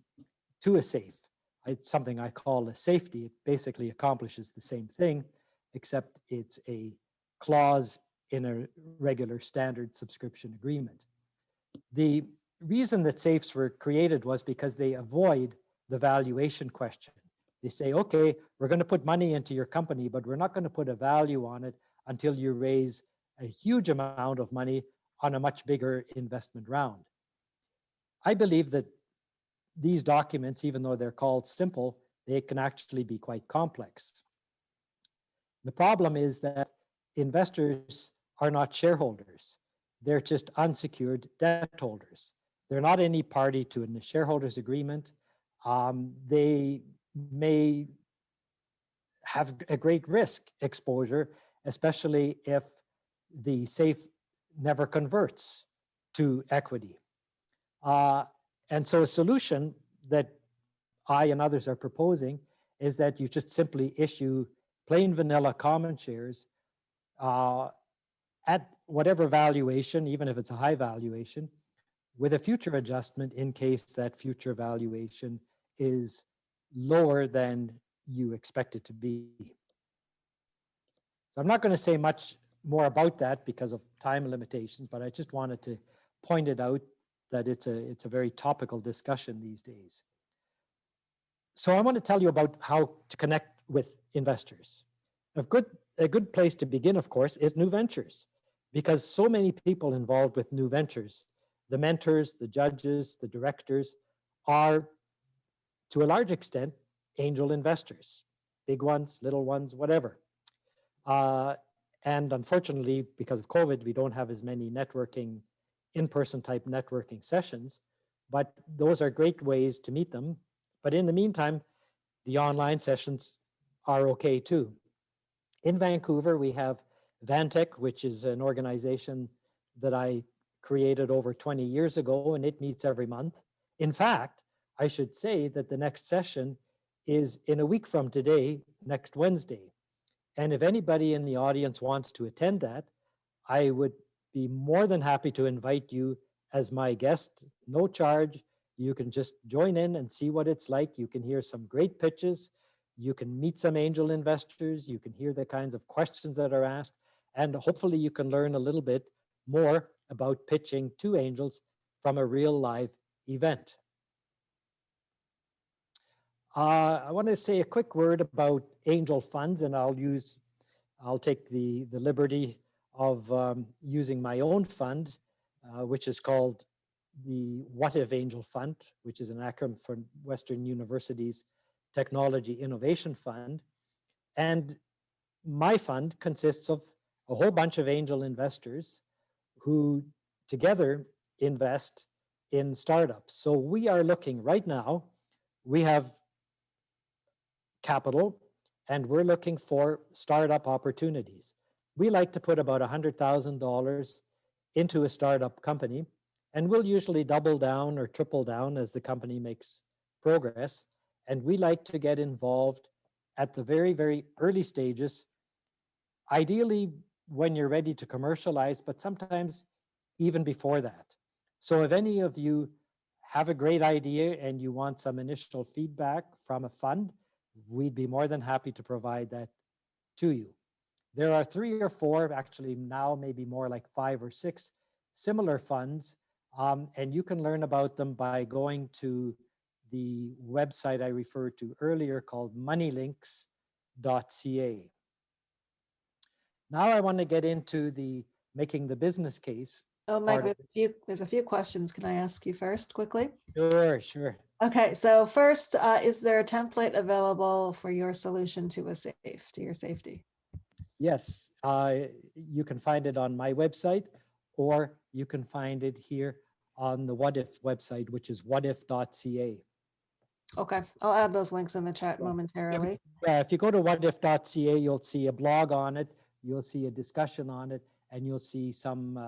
to a safe. It's something I call a safety. It basically accomplishes the same thing, except it's a clause in a regular standard subscription agreement. The reason that safes were created was because they avoid the valuation question. They say, okay, we're going to put money into your company, but we're not going to put a value on it until you raise a huge amount of money on a much bigger investment round. I believe that these documents, even though they're called simple, they can actually be quite complex. The problem is that investors are not shareholders. They're just unsecured debt holders. They're not any party to a shareholders agreement. They may have a great risk exposure, especially if the safe never converts to equity. And so a solution that I and others are proposing is that you just simply issue plain vanilla common shares at whatever valuation, even if it's a high valuation, with a future adjustment in case that future valuation is lower than you expect it to be. So I'm not going to say much more about that because of time limitations, but I just wanted to point it out that it's a very topical discussion these days. So I want to tell you about how to connect with investors. A good place to begin, of course, is new ventures, because so many people involved with new ventures, the mentors, the judges, the directors, are to a large extent angel investors, big ones, little ones, whatever. And unfortunately, because of COVID, we don't have as many networking, in-person type networking sessions, but those are great ways to meet them. But in the meantime, the online sessions are okay too. In Vancouver, we have Vantech, which is an organization that I created over 20 years ago, and it meets every month. In fact, I should say that the next session is in a week from today, next Wednesday. And if anybody in the audience wants to attend that, I would be more than happy to invite you as my guest, no charge. You can just join in and see what it's like. You can hear some great pitches. You can meet some angel investors. You can hear the kinds of questions that are asked. And hopefully you can learn a little bit more about pitching to angels from a real live event. I want to say a quick word about angel funds, and I'll take the liberty of using my own fund, which is called the WUTIF Angel Fund, which is an acronym for Western University's Technology Innovation Fund. And my fund consists of a whole bunch of angel investors who together invest in startups. So we are looking right now, we have capital, and we're looking for startup opportunities. We like to put about $100,000 into a startup company, and we'll usually double down or triple down as the company makes progress. And we like to get involved at the very, very early stages, ideally when you're ready to commercialize, but sometimes even before that. So if any of you have a great idea and you want some initial feedback from a fund, we'd be more than happy to provide that to you. There are 3 or 4, actually now maybe more like 5 or 6 similar funds, and you can learn about them by going to the website I referred to earlier called moneylinks.ca. Now I want to get into the making the business case. Oh, Mike, there's a few questions. Can I ask you first quickly? Sure. Okay, so first, is there a template available for your solution to your safety? Yes, you can find it on my website, or you can find it here on the WUTIF website, which is wutif.ca. Okay, I'll add those links in the chat momentarily. Yeah, if you go to wutif.ca, you'll see a blog on it, you'll see a discussion on it, and you'll see some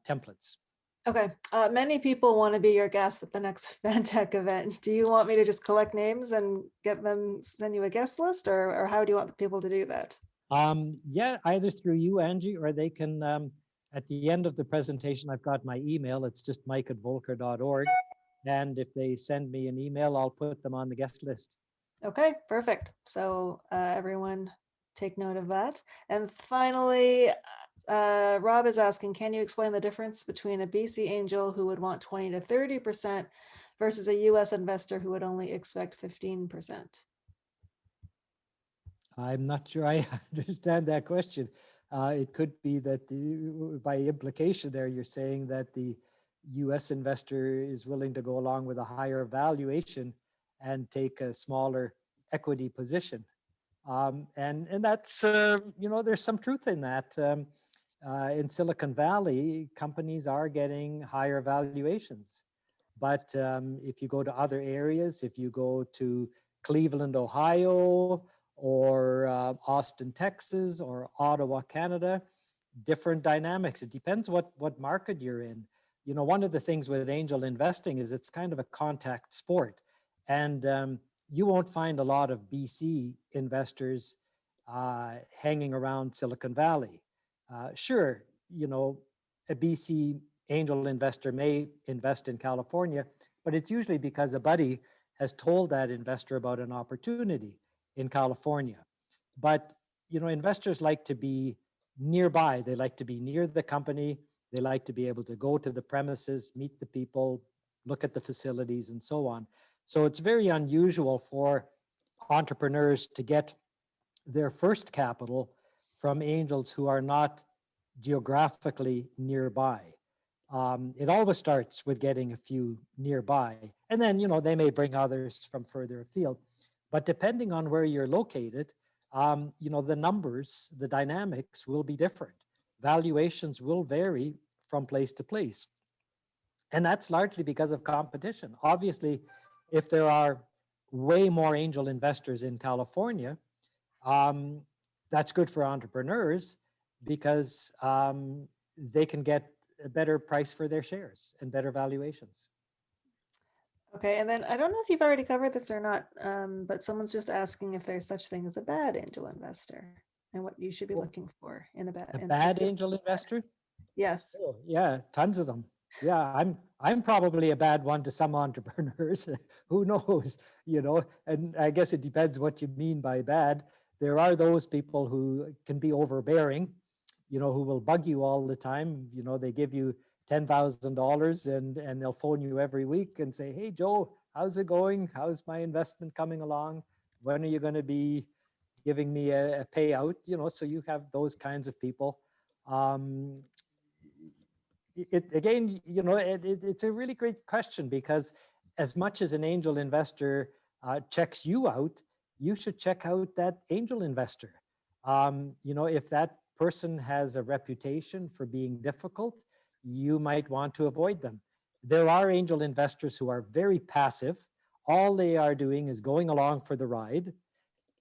templates. Okay, many people want to be your guest at the next Vantech event. Do you want me to just collect names and get them, send you a guest list, or how do you want people to do that? Yeah, either through you, Angie, or they can, at the end of the presentation, I've got my email. It's just mike@volker.org. And if they send me an email, I'll put them on the guest list. Okay, perfect. So everyone take note of that. And finally, Rob is asking, can you explain the difference between a BC angel who would want 20 to 30% versus a US investor who would only expect 15%? I'm not sure I understand that question. It could be that by implication there, you're saying that the US investor is willing to go along with a higher valuation and take a smaller equity position. And that's, there's some truth in that. In Silicon Valley, companies are getting higher valuations. But if you go to other areas, if you go to Cleveland, Ohio, or Austin, Texas, or Ottawa, Canada, different dynamics. It depends what market you're in. You know, one of the things with angel investing is it's kind of a contact sport. And you won't find a lot of BC investors hanging around Silicon Valley. Sure, you know, a BC angel investor may invest in California, but it's usually because a buddy has told that investor about an opportunity in California. But, you know, investors like to be nearby. They like to be near the company. They like to be able to go to the premises, meet the people, look at the facilities, and so on. So it's very unusual for entrepreneurs to get their first capital from angels who are not geographically nearby. It always starts with getting a few nearby, and then, you know, they may bring others from further afield. But depending on where you're located, you know, the numbers, the dynamics will be different. Valuations will vary from place to place. And that's largely because of competition. Obviously, if there are way more angel investors in California, um, that's good for entrepreneurs because they can get a better price for their shares and better valuations. Okay, and then I don't know if you've already covered this or not, but someone's just asking if there's such thing as a bad angel investor and what you should be Well, looking for in a bad. a bad angel investor? Yes. Oh, yeah, tons of them. Yeah, I'm probably a bad one to some entrepreneurs. Who knows? You know, and I guess it depends what you mean by bad. There are those people who can be overbearing, you know, who will bug you all the time. You know, they give you $10,000 and they'll phone you every week and say, "Hey Joe, how's it going? How's my investment coming along? When are you going to be giving me a payout?" You know, so you have those kinds of people. Um, again, you know, it's a really great question because as much as an angel investor checks you out, you should check out that angel investor. You know, if that person has a reputation for being difficult, you might want to avoid them. There are angel investors who are very passive. All they are doing is going along for the ride.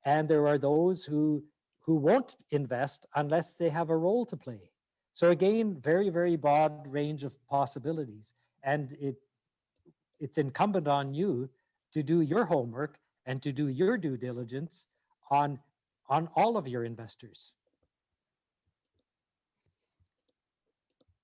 And there are those who won't invest unless they have a role to play. So again, very, very broad range of possibilities. And it's incumbent on you to do your homework and to do your due diligence on all of your investors.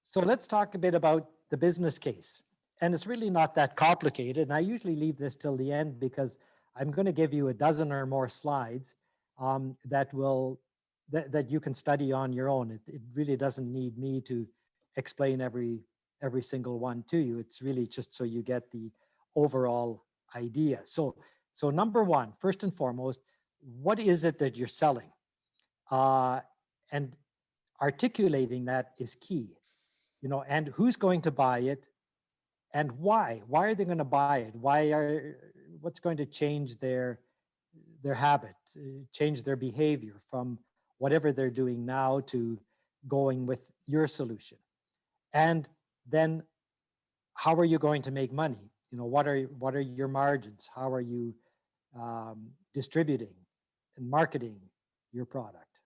So let's talk a bit about the business case. And it's really not that complicated. And I usually leave this till the end because I'm going to give you a dozen or more slides that you can study on your own. It really doesn't need me to explain every single one to you. It's really just so you get the overall idea. So number one, first and foremost, what is it that you're selling? And articulating that is key. You know, and who's going to buy it and why? Why are they going to buy it? What's going to change their habit, change their behavior from whatever they're doing now to going with your solution? And then how are you going to make money? You know, what are your margins? How are you distributing and marketing your product?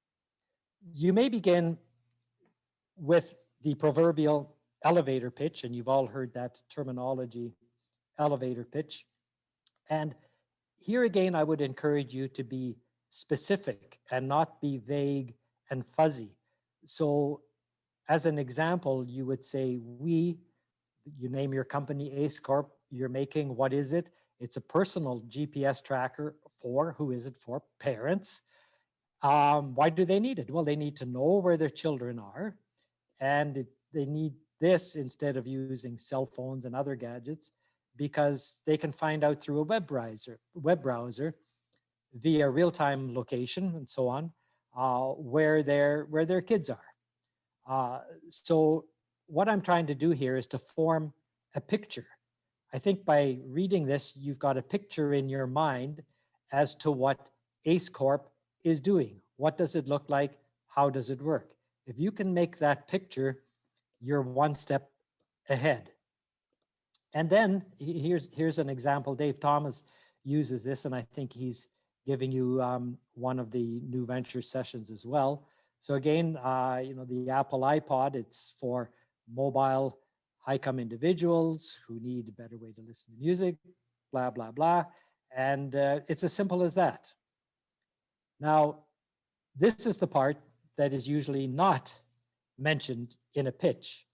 You may begin with the proverbial elevator pitch, and you've all heard that terminology, elevator pitch. And here again, I would encourage you to be specific and not be vague and fuzzy. So as an example, you would say, you name your company Ace Corp, you're making, what is it? It's a personal GPS tracker for, who is it for? Parents. Why do they need it? Well, they need to know where their children are. And they need this instead of using cell phones and other gadgets because they can find out through a web browser via real-time location and so on where their kids are. So what I'm trying to do here is to form a picture. I think by reading this, you've got a picture in your mind as to what Ace Corp is doing. What does it look like? How does it work? If you can make that picture, you're one step ahead. And then here's an example. Dave Thomas uses this, and I think he's giving you one of the new venture sessions as well. So again, you know, the Apple iPod, it's for mobile high-income individuals who need a better way to listen to music, blah, blah, blah. And it's as simple as that. Now, This is the part that is usually not mentioned in a pitch.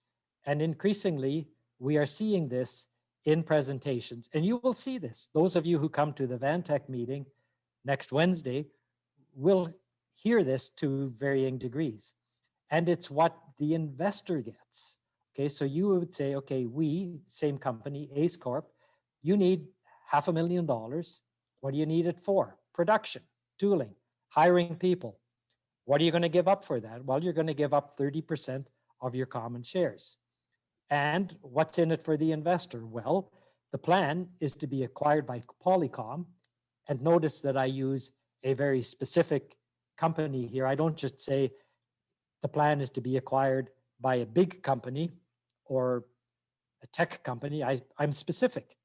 And increasingly, we are seeing this in presentations. And you will see this. Those of you who come to the Vantech meeting next Wednesday will hear this to varying degrees. And it's what the investor gets. Okay, so you would say, okay, we, same company, Ace Corp, you need $500,000. What do you need it for? Production, tooling, hiring people. What are you going to give up for that? Well, you're going to give up 30% of your common shares. And what's in it for the investor? Well, the plan is to be acquired by Polycom. And notice that I use a very specific company here. I don't just say the plan is to be acquired by a big company or a tech company. I'm specific.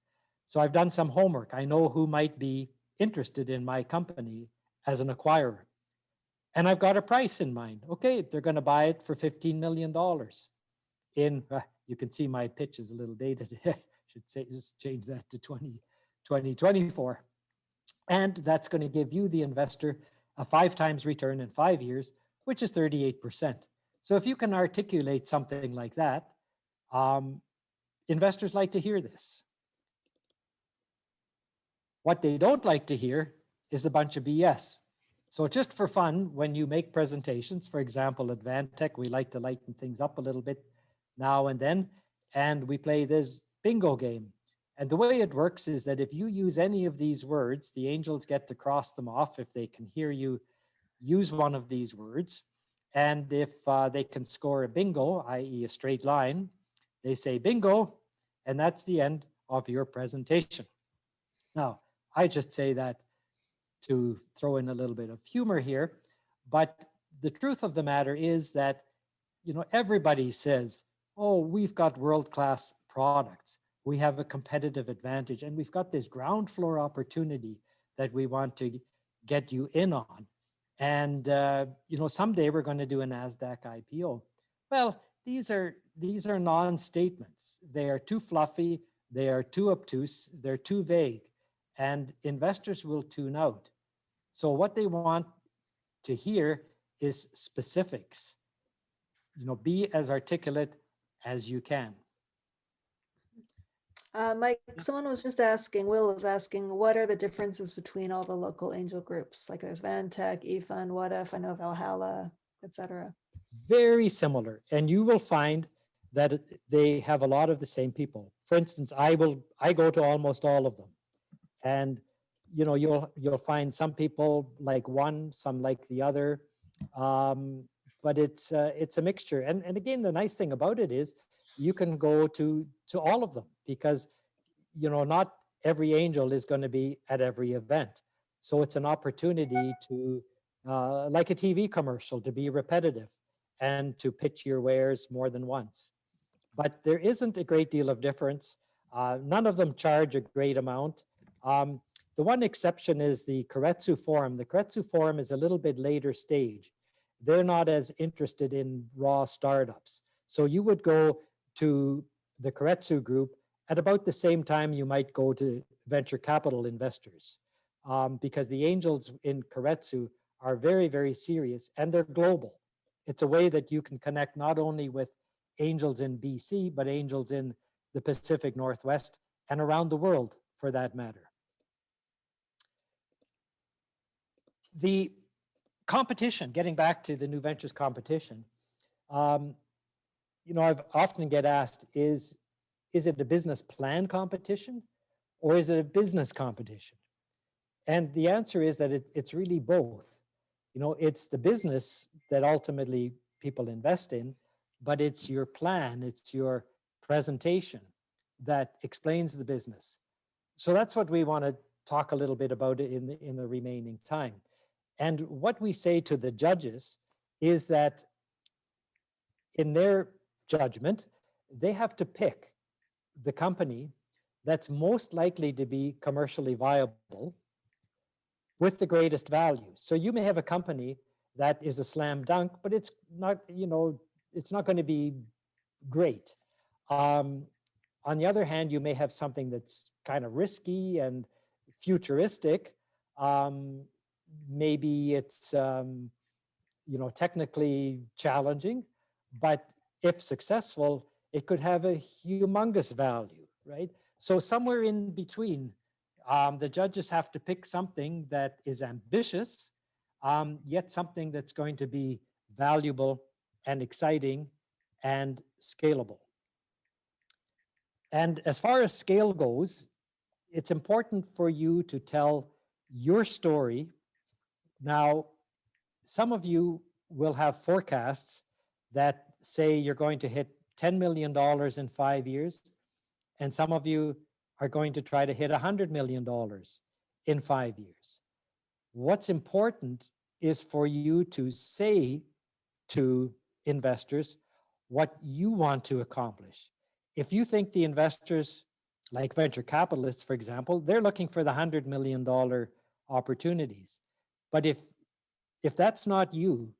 So I've done some homework. I know who might be interested in my company as an acquirer. And I've got a price in mind. Okay, they're going to buy it for $15 million. You can see my pitch is a little dated. Should say just change that to 2024. And that's going to give you, the investor, a 5 times return in 5 years, which is 38%. So if you can articulate something like that, investors like to hear this. What they don't like to hear is a bunch of BS. So just for fun, when you make presentations, for example, at Vantech, we like to lighten things up a little bit now and then, and we play this bingo game. And the way it works is that if you use any of these words, the angels get to cross them off if they can hear you use one of these words. And if they can score a bingo, i.e. a straight line, they say bingo, and that's the end of your presentation. Now, I just say that to throw in a little bit of humor here, but the truth of the matter is that, everybody says, oh, we've got world-class products. We have a competitive advantage, and we've got this ground floor opportunity that we want to get you in on. And, someday we're going to do a NASDAQ IPO. Well, these are non-statements. They are too fluffy. They are too obtuse. They're too vague. And investors will tune out. So what they want to hear is specifics. Be as articulate as you can. Mike, someone was just asking, Will was asking, what are the differences between all the local angel groups? Like there's Vantech, eFund, WUTIF, I know Valhalla, etc. Very similar. And you will find that they have a lot of the same people. For instance, I go to almost all of them. And you'll find some people like one, some like the other, but it's a mixture. And again, the nice thing about it is you can go to all of them because not every angel is going to be at every event. So it's an opportunity to, like a TV commercial, to be repetitive and to pitch your wares more than once. But there isn't a great deal of difference. None of them charge a great amount. The one exception is the Keiretsu Forum. The Keiretsu Forum is a little bit later stage. They're not as interested in raw startups. So you would go to the Keiretsu group at about the same time you might go to venture capital investors, because the angels in Keiretsu are very, very serious and they're global. It's a way that you can connect not only with angels in BC, but angels in the Pacific Northwest and around the world for that matter. The competition, getting back to the New Ventures competition, I've often get asked, is it a business plan competition or is it a business competition? And the answer is that it's really both. It's the business that ultimately people invest in, but it's your plan, it's your presentation that explains the business. So that's what we want to talk a little bit about in the remaining time. And what we say to the judges is that in their judgment, they have to pick the company that's most likely to be commercially viable with the greatest value. So you may have a company that is a slam dunk, but it's not, it's not going to be great. On the other hand, you may have something that's kind of risky and futuristic. Maybe it's technically challenging, but if successful, it could have a humongous value, right? So somewhere in between, the judges have to pick something that is ambitious, yet something that's going to be valuable and exciting and scalable. And as far as scale goes, it's important for you to tell your story. Now, some of you will have forecasts that say you're going to hit $10 million in 5 years, and some of you are going to try to hit $100 million in 5 years. What's important is for you to say to investors what you want to accomplish. If you think the investors, like venture capitalists, for example, they're looking for the $100 million opportunities. But if that's not you,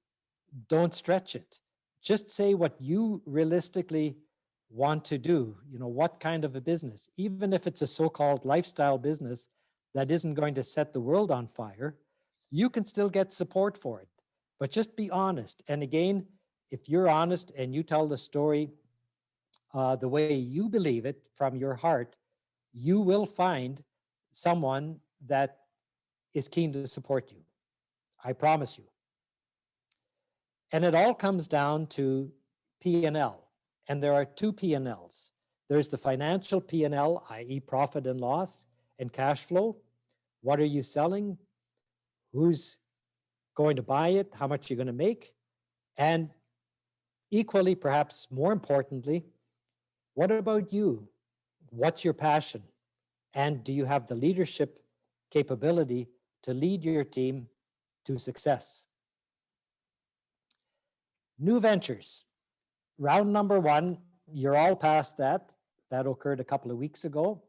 don't stretch it. Just say what you realistically want to do, what kind of a business, even if it's a so-called lifestyle business that isn't going to set the world on fire, you can still get support for it. But just be honest. And again, if you're honest and you tell the story the way you believe it from your heart, you will find someone that is keen to support you. I promise you. And it all comes down to P&L. And there are two P&Ls. There's the financial P&L, i.e. profit and loss and cash flow. What are you selling? Who's going to buy it? How much you're going to make? And equally, perhaps more importantly, what about you? What's your passion? And do you have the leadership capability to lead your team to success? New ventures. Round number 1, you're all past that. That occurred a couple of weeks ago.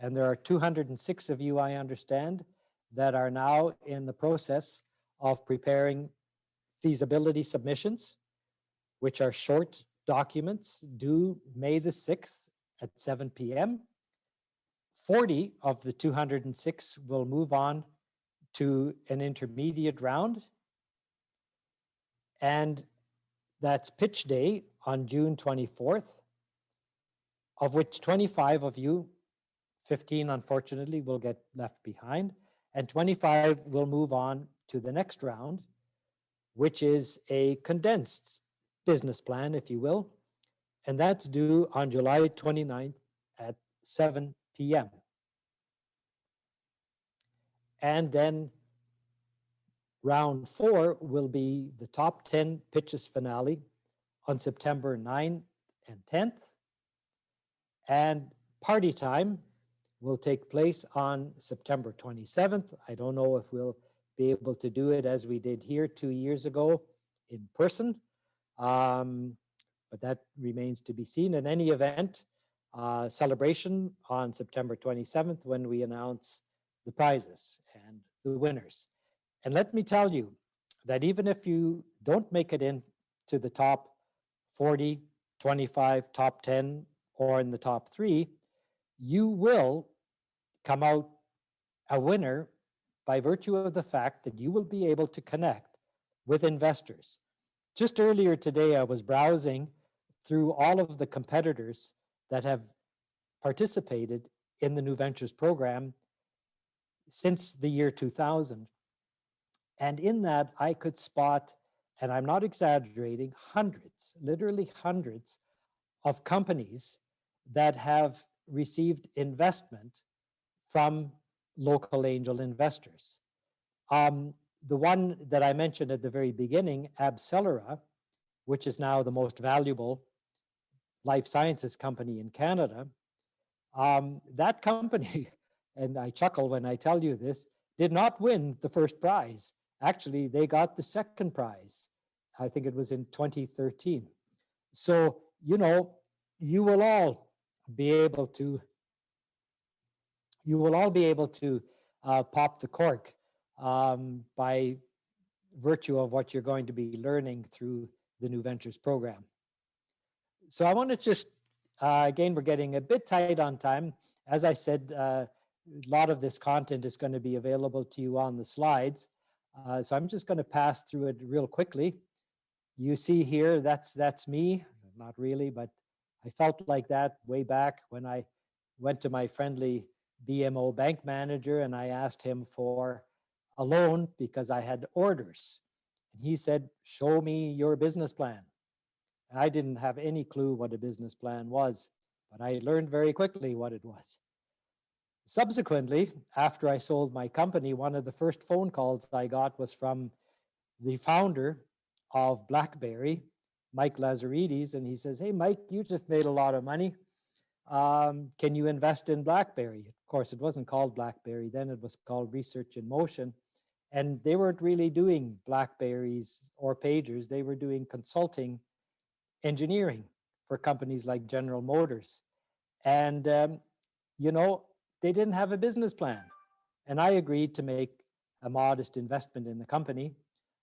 And there are 206 of you, I understand, that are now in the process of preparing feasibility submissions, which are short documents due May the 6th at 7 p.m. 40 of the 206 will move on to an intermediate round. And that's pitch day on June 24th, of which 25 of you, 15 unfortunately, will get left behind, and 25 will move on to the next round, which is a condensed business plan, if you will, and that's due on July 29th at 7 p.m. And then round 4 will be the top 10 pitches finale on September 9th and 10th. And party time will take place on September 27th. I don't know if we'll be able to do it as we did here 2 years ago in person, but that remains to be seen. In any event, celebration on September 27th when we announce the prizes and the winners. And let me tell you that even if you don't make it into the top 40, 25, top 10, or in the top 3, you will come out a winner by virtue of the fact that you will be able to connect with investors. Just earlier today, I was browsing through all of the competitors that have participated in the New Ventures program since the year 2000. And in that, I could spot, and I'm not exaggerating, hundreds, literally hundreds of companies that have received investment from local angel investors. The one that I mentioned at the very beginning, Abcelera, which is now the most valuable life sciences company in Canada, that company, and I chuckle when I tell you this, did not win the first prize. Actually, they got the second prize. I think it was in 2013. So, you will all be able to pop the cork by virtue of what you're going to be learning through the New Ventures program. So I want to just, again, we're getting a bit tight on time. As I said, a lot of this content is going to be available to you on the slides. So I'm just going to pass through it real quickly. You see here, that's me. Not really, but I felt like that way back when I went to my friendly BMO bank manager and I asked him for a loan because I had orders. And he said, "Show me your business plan." And I didn't have any clue what a business plan was, but I learned very quickly what it was. Subsequently, after I sold my company, one of the first phone calls I got was from the founder of BlackBerry, Mike Lazaridis, and he says, "Hey, Mike, you just made a lot of money. Can you invest in BlackBerry?" Of course, it wasn't called BlackBerry then, it was called Research in Motion. And they weren't really doing BlackBerries or pagers, they were doing consulting engineering for companies like General Motors. And, you know, they didn't have a business plan. And I agreed to make a modest investment in the company,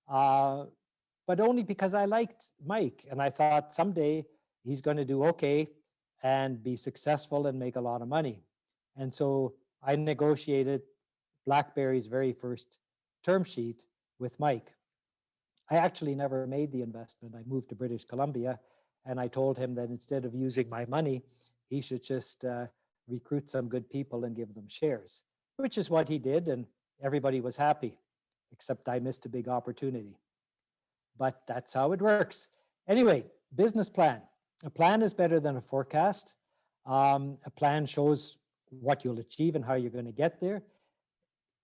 but only because I liked Mike. And I thought someday he's going to do okay and be successful and make a lot of money. And so I negotiated BlackBerry's very first term sheet with Mike. I actually never made the investment. I moved to British Columbia and I told him that instead of using my money, he should just recruit some good people and give them shares, which is what he did. And everybody was happy, except I missed a big opportunity. But that's how it works. Anyway, business plan. A plan is better than a forecast. A plan shows what you'll achieve and how you're going to get there.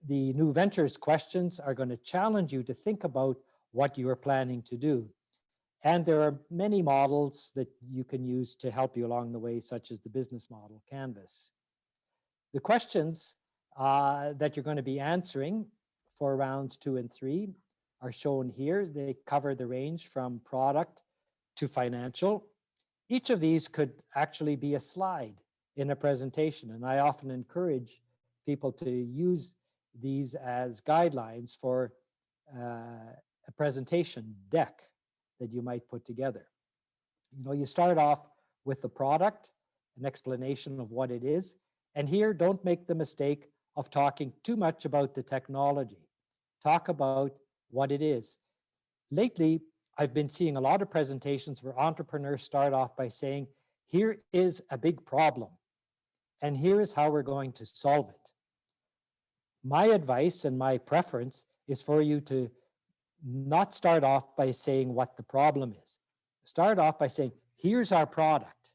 The new ventures questions are going to challenge you to think about what you are planning to do. And there are many models that you can use to help you along the way, such as the business model canvas. The questions that you're going to be answering for rounds 2 and 3 are shown here. They cover the range from product to financial. Each of these could actually be a slide in a presentation, and I often encourage people to use these as guidelines for a presentation deck that you might put together. You know, you start off with the product, an explanation of what it is, and here don't make the mistake of talking too much about the technology. Talk about what it is. Lately, I've been seeing a lot of presentations where entrepreneurs start off by saying, "Here is a big problem, and here is how we're going to solve it." My advice and my preference is for you to not start off by saying what the problem is. Start off by saying, "Here's our product,"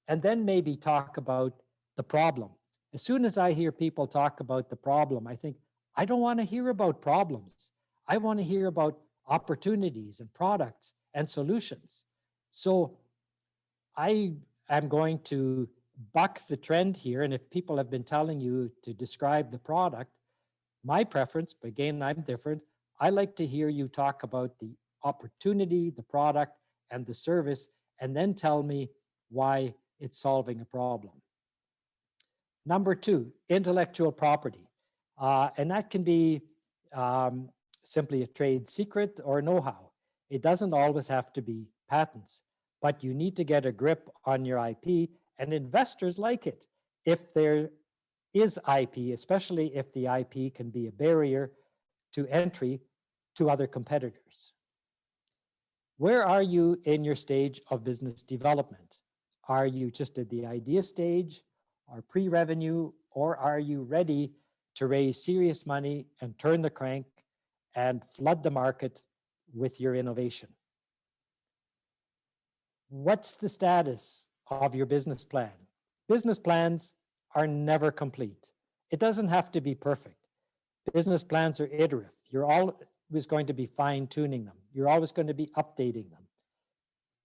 and then maybe talk about the problem. As soon as I hear people talk about the problem, I think, I don't want to hear about problems. I want to hear about opportunities and products and solutions. So I am going to buck the trend here. And if people have been telling you to describe the product, my preference, but again, I'm different. I like to hear you talk about the opportunity, the product, and the service, and then tell me why it's solving a problem. Number 2, intellectual property. And that can be simply a trade secret or know-how. It doesn't always have to be patents, but you need to get a grip on your IP, and investors like it if there is IP, especially if the IP can be a barrier to entry to other competitors. Where are you in your stage of business development? Are you just at the idea stage, or pre-revenue, or are you ready to raise serious money and turn the crank and flood the market with your innovation? What's the status of your business plan? Business plans are never complete. It doesn't have to be perfect. Business plans are iterative. You're always going to be fine-tuning them. You're always going to be updating them.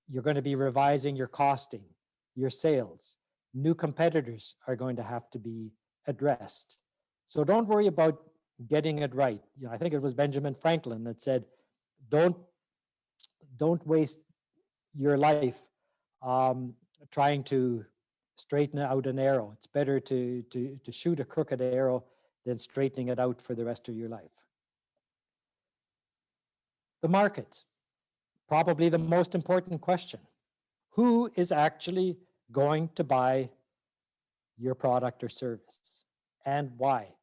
You're going to be revising your costing, your sales. New competitors are going to have to be addressed. So don't worry about getting it right. You know, I think it was Benjamin Franklin that said, don't waste your life trying to straighten out an arrow. It's better to shoot a crooked arrow than straightening it out for the rest of your life. The market, probably the most important question. Who is actually going to buy your product or service, and why?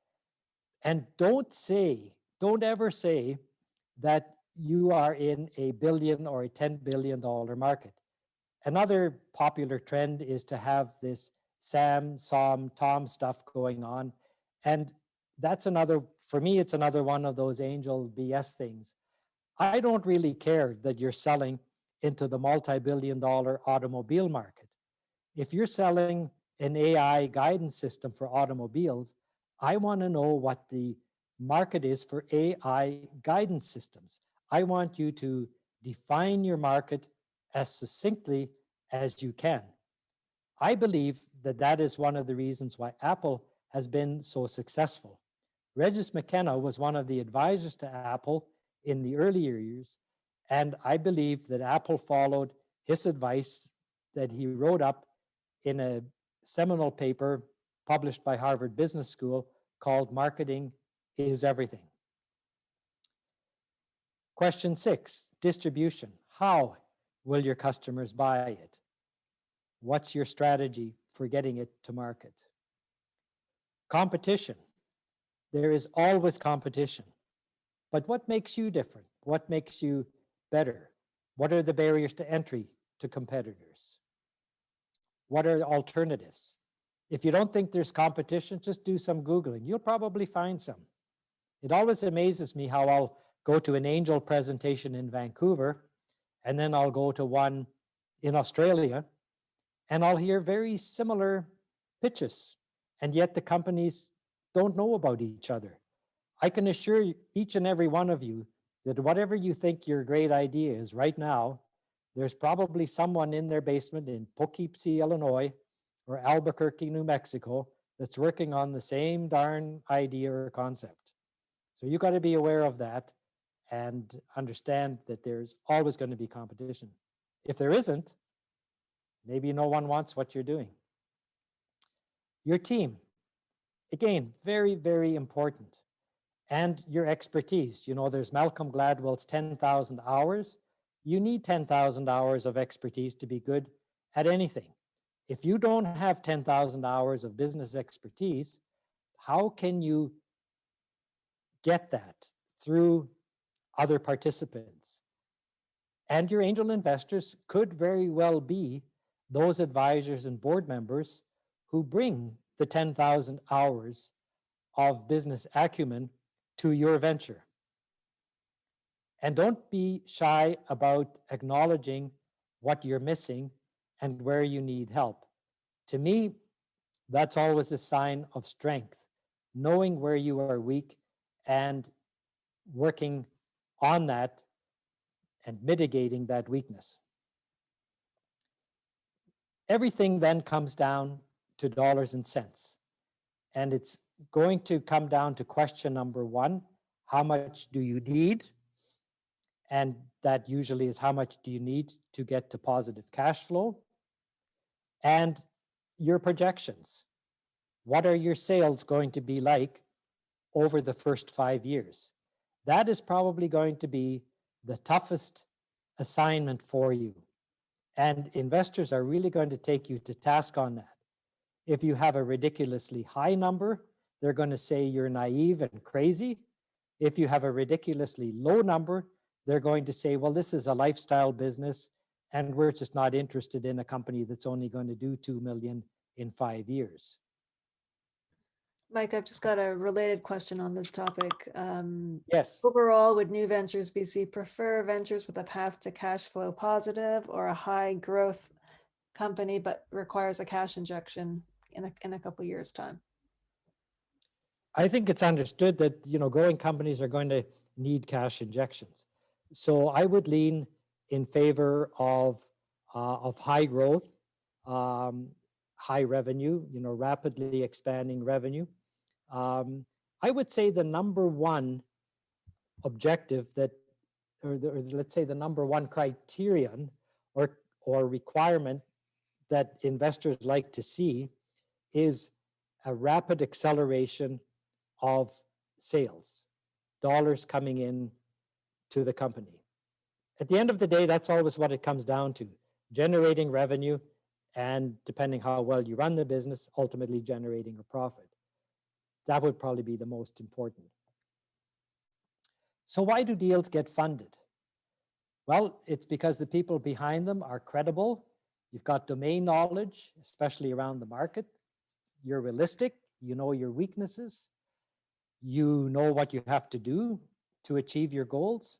And don't ever say, that you are in a billion or a $10 billion market. Another popular trend is to have this Sam, Som, Tom stuff going on. And that's another, for me, it's another one of those angel BS things. I don't really care that you're selling into the multi-billion dollar automobile market. If you're selling an AI guidance system for automobiles, I want to know what the market is for AI guidance systems. I want you to define your market as succinctly as you can. I believe that that is one of the reasons why Apple has been so successful. Regis McKenna was one of the advisors to Apple in the earlier years, and I believe that Apple followed his advice that he wrote up in a seminal paper published by Harvard Business School called Marketing is Everything. Question 6, distribution. How will your customers buy it? What's your strategy for getting it to market? Competition. There is always competition. But what makes you different? What makes you better? What are the barriers to entry to competitors? What are alternatives? If you don't think there's competition, just do some Googling. You'll probably find some. It always amazes me how I'll go to an angel presentation in Vancouver, and then I'll go to one in Australia, and I'll hear very similar pitches, and yet the companies don't know about each other. I can assure each and every one of you that whatever you think your great idea is right now, there's probably someone in their basement in Poughkeepsie, Illinois, or Albuquerque, New Mexico, that's working on the same darn idea or concept. So you got to be aware of that and understand that there's always going to be competition. If there isn't, maybe no one wants what you're doing. Your team, again, very, very important. And your expertise. You know, there's Malcolm Gladwell's 10,000 hours. You need 10,000 hours of expertise to be good at anything. If you don't have 10,000 hours of business expertise, how can you get that through other participants? And your angel investors could very well be those advisors and board members who bring the 10,000 hours of business acumen to your venture. And don't be shy about acknowledging what you're missing and where you need help. To me, that's always a sign of strength, knowing where you are weak and working on that and mitigating that weakness. Everything then comes down to dollars and cents. And it's going to come down to question number 1, how much do you need? And that usually is how much do you need to get to positive cash flow? And your projections. What are your sales going to be like over the first 5 years? That is probably going to be the toughest assignment for you. And investors are really going to take you to task on that. If you have a ridiculously high number, they're going to say you're naive and crazy. If you have a ridiculously low number, they're going to say, well, this is a lifestyle business and we're just not interested in a company that's only going to do 2 million in 5 years. Mike, I've just got a related question on this topic. Yes. Overall, would New Ventures BC prefer ventures with a path to cash flow positive or a high growth company but requires a cash injection in a couple years' time? I think it's understood that, you know, growing companies are going to need cash injections. So I would lean in favor of high growth, high revenue, you know, rapidly expanding revenue. I would say the number one objective that, or let's say the number one criterion or requirement that investors like to see is a rapid acceleration of sales, dollars coming in to the company. At the end of the day, that's always what it comes down to, generating revenue and, depending how well you run the business, ultimately generating a profit. That would probably be the most important. So why do deals get funded? Well, it's because the people behind them are credible. You've got domain knowledge, especially around the market. You're realistic. You know your weaknesses. You know what you have to do to achieve your goals.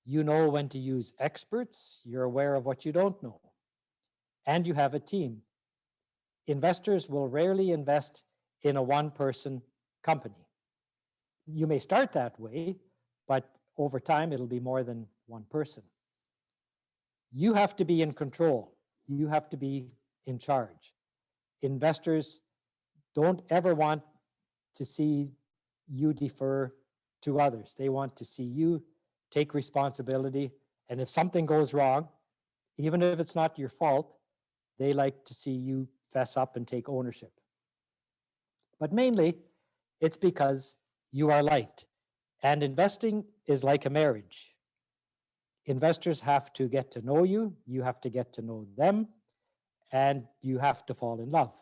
You know when to use experts. You're aware of what you don't know. And you have a team. Investors will rarely invest in a one-person company. You may start that way, but over time, it'll be more than one person. You have to be in control. You have to be in charge. Investors don't ever want to see you defer to others. They want to see you take responsibility. And if something goes wrong, even if it's not your fault, they like to see you fess up and take ownership. But mainly, it's because you are liked. And investing is like a marriage. Investors have to get to know you, you have to get to know them, and you have to fall in love.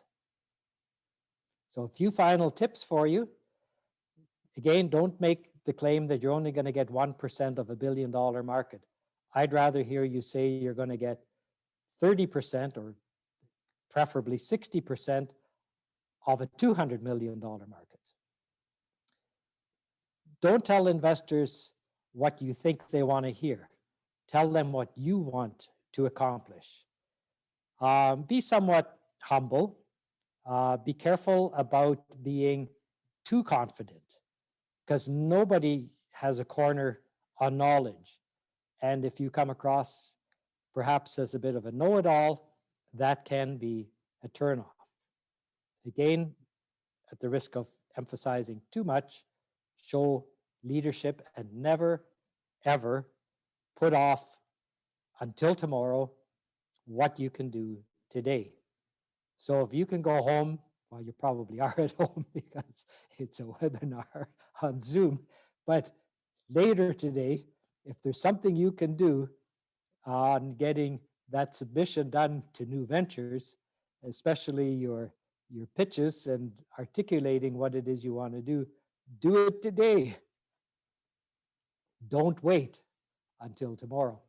So a few final tips for you. Again, don't make the claim that you're only going to get 1% of $1 billion market. I'd rather hear you say you're going to get 30% or preferably 60% of a $200 million market. Don't tell investors what you think they want to hear. Tell them what you want to accomplish. Be somewhat humble. Be careful about being too confident, because nobody has a corner on knowledge. And if you come across perhaps as a bit of a know-it-all, that can be a turnoff. Again, at the risk of emphasizing too much, show leadership and never, ever put off until tomorrow what you can do today. So if you can go home, well, you probably are at home because it's a webinar on Zoom, but later today, if there's something you can do on getting that submission done to new ventures, especially your pitches and articulating what it is you want to do it today. Don't wait until tomorrow.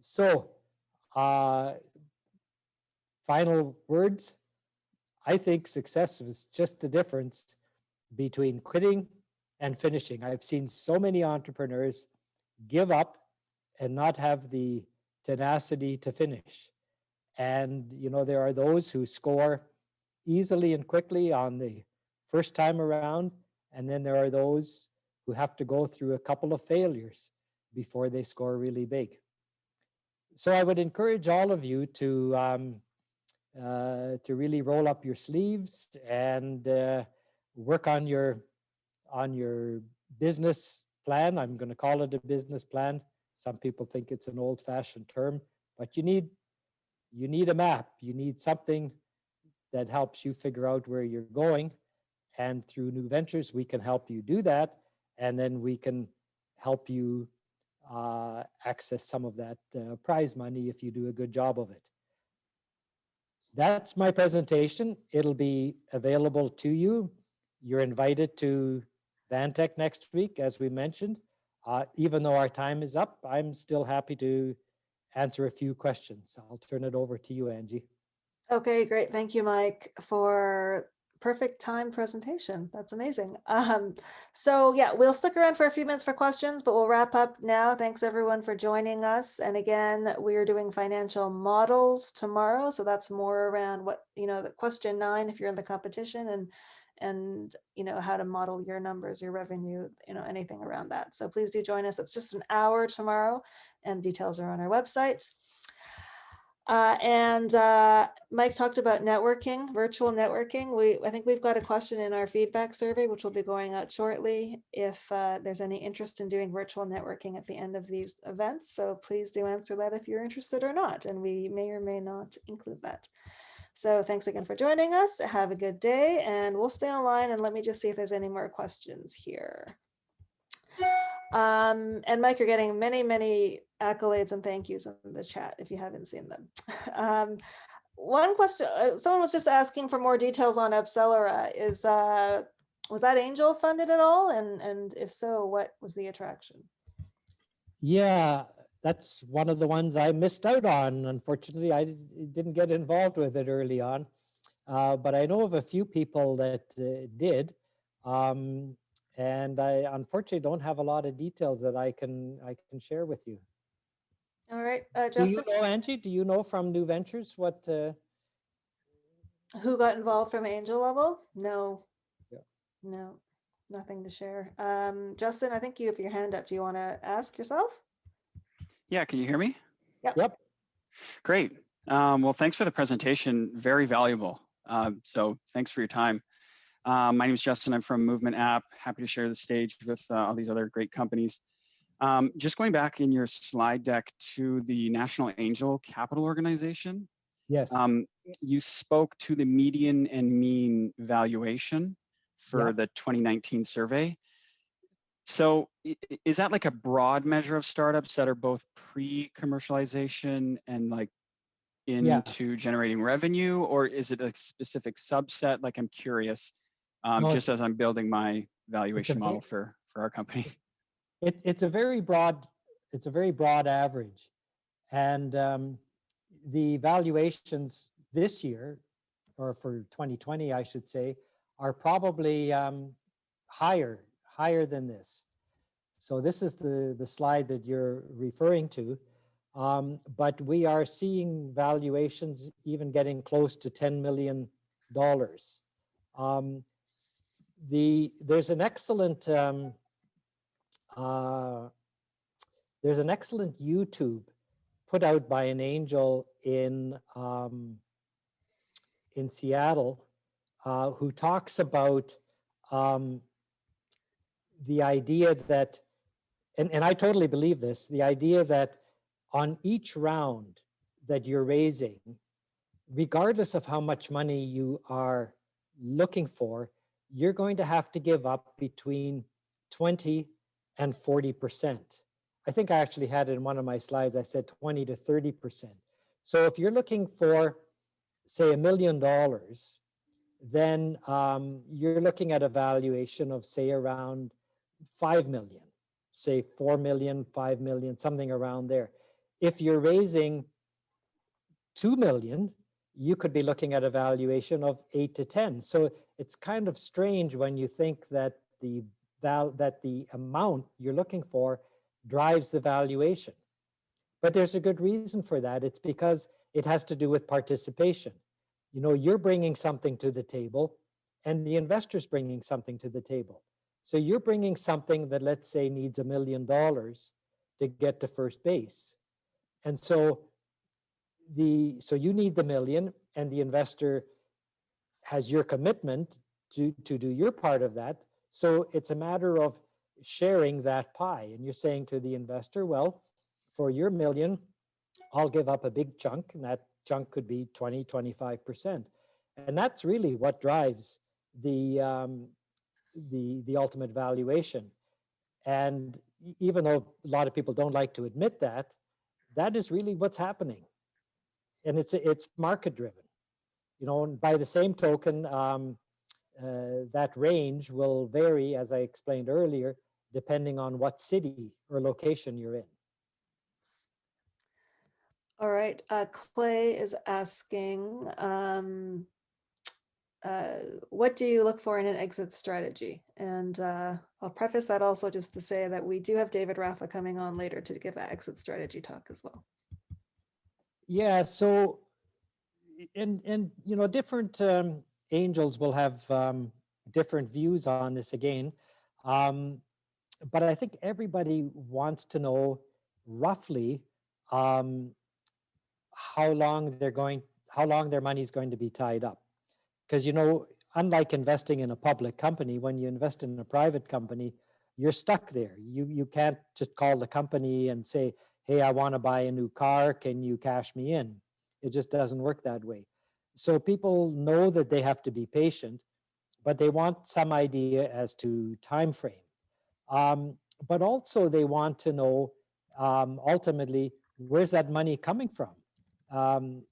So, final words. I think success is just the difference between quitting and finishing. I've seen so many entrepreneurs give up and not have the tenacity to finish. And, you know, there are those who score easily and quickly on the first time around. And then there are those who have to go through a couple of failures before they score really big. So I would encourage all of you to really roll up your sleeves and work on your business plan. I'm going to call it a business plan. Some people think it's an old-fashioned term, but you need a map. You need something that helps you figure out where you're going. And through New Ventures, we can help you do that. And then we can help you access some of that prize money if you do a good job of it. That's my presentation. It'll be available to you. You're invited to Vantech next week, as we mentioned. Even though our time is up, I'm still happy to answer a few questions. I'll turn it over to you, Angie. Okay, great. Thank you, Mike, for perfect time presentation. That's amazing. So yeah, we'll stick around for a few minutes for questions, but we'll wrap up now. Thanks everyone for joining us. And again, we are doing financial models tomorrow. So that's more around what, the question 9, if you're in the competition, and how to model your numbers, your revenue, anything around that. So please do join us. It's just an hour tomorrow, and details are on our website. Mike talked about networking, virtual networking. I think we've got a question in our feedback survey, which will be going out shortly, if there's any interest in doing virtual networking at the end of these events. So please do answer that if you're interested or not, and we may or may not include that. So thanks again for joining us. Have a good day, and we'll stay online, and let me just see if there's any more questions here. And Mike, you're getting many, many accolades and thank yous in the chat if you haven't seen them. One question, someone was just asking for more details on Upsellera. Was that angel funded at all? And if so, what was the attraction? Yeah, that's one of the ones I missed out on. Unfortunately, I didn't get involved with it early on. But I know of a few people that did. Um, and I unfortunately don't have a lot of details that I can share with you. All right, Do you Justin, know, Angie? Do you know from New Ventures what? who got involved from angel level? No, Yeah. no, nothing to share. Justin, I think you have your hand up. Do you want to ask yourself? Yeah, can you hear me? Yep. Yep. Great. Well, thanks for the presentation. Very valuable. So thanks for your time. My name is Justin. I'm from Movement App. Happy to share the stage with all these other great companies. Just going back in your slide deck to the National Angel Capital Organization, Yes. you spoke to the median and mean valuation for Yeah. the 2019 survey. So is that like a broad measure of startups that are both pre-commercialization and like Yeah. into generating revenue, or is it a specific subset? Like, I'm curious, No, just as I'm building my it's a valuation model big, for our company. it's a very broad, it's a very broad average, and the valuations this year, or for 2020, I should say, are probably higher than this. So this is the slide that you're referring to. But we are seeing valuations even getting close to $10 million. Um, there's an excellent uh, there's an excellent YouTube put out by an angel in Seattle who talks about um, the idea that, and I totally believe this, the idea that on each round that you're raising, regardless of how much money you are looking for, you're going to have to give up between 20 and 40%. I think I actually had it in one of my slides, I said 20 to 30%. So if you're looking for, say, $1 million, then you're looking at a valuation of, say, around 5 million, say 4 million, 5 million, something around there. If you're raising 2 million, you could be looking at a valuation of 8 to 10. So it's kind of strange when you think that the amount you're looking for drives the valuation. But there's a good reason for that. It's because it has to do with participation. You know, you're bringing something to the table and the investor's bringing something to the table. So you're bringing something that, let's say, needs $1 million to get to first base. And so you need the million, and the investor has your commitment to do your part of that. So it's a matter of sharing that pie. And you're saying to the investor, well, for your million, I'll give up a big chunk, and that chunk could be 20, 25%. And that's really what drives the ultimate valuation. And even though a lot of people don't like to admit that, that is really what's happening. And it's market driven. You know, and by the same token, that range will vary, as I explained earlier, depending on what city or location you're in. All right, Clay is asking, what do you look for in an exit strategy? And I'll preface that also just to say that we do have David Raffa coming on later to give an exit strategy talk as well. Yeah, so, and you know, different angels will have different views on this again. But I think everybody wants to know roughly how long their money is going to be tied up. Because, you know, unlike investing in a public company, when you invest in a private company, you're stuck there. You can't just call the company and say, hey, I want to buy a new car. Can you cash me in? It just doesn't work that way. So people know that they have to be patient, but they want some idea as to time frame. But also they want to know ultimately, where's that money coming from? You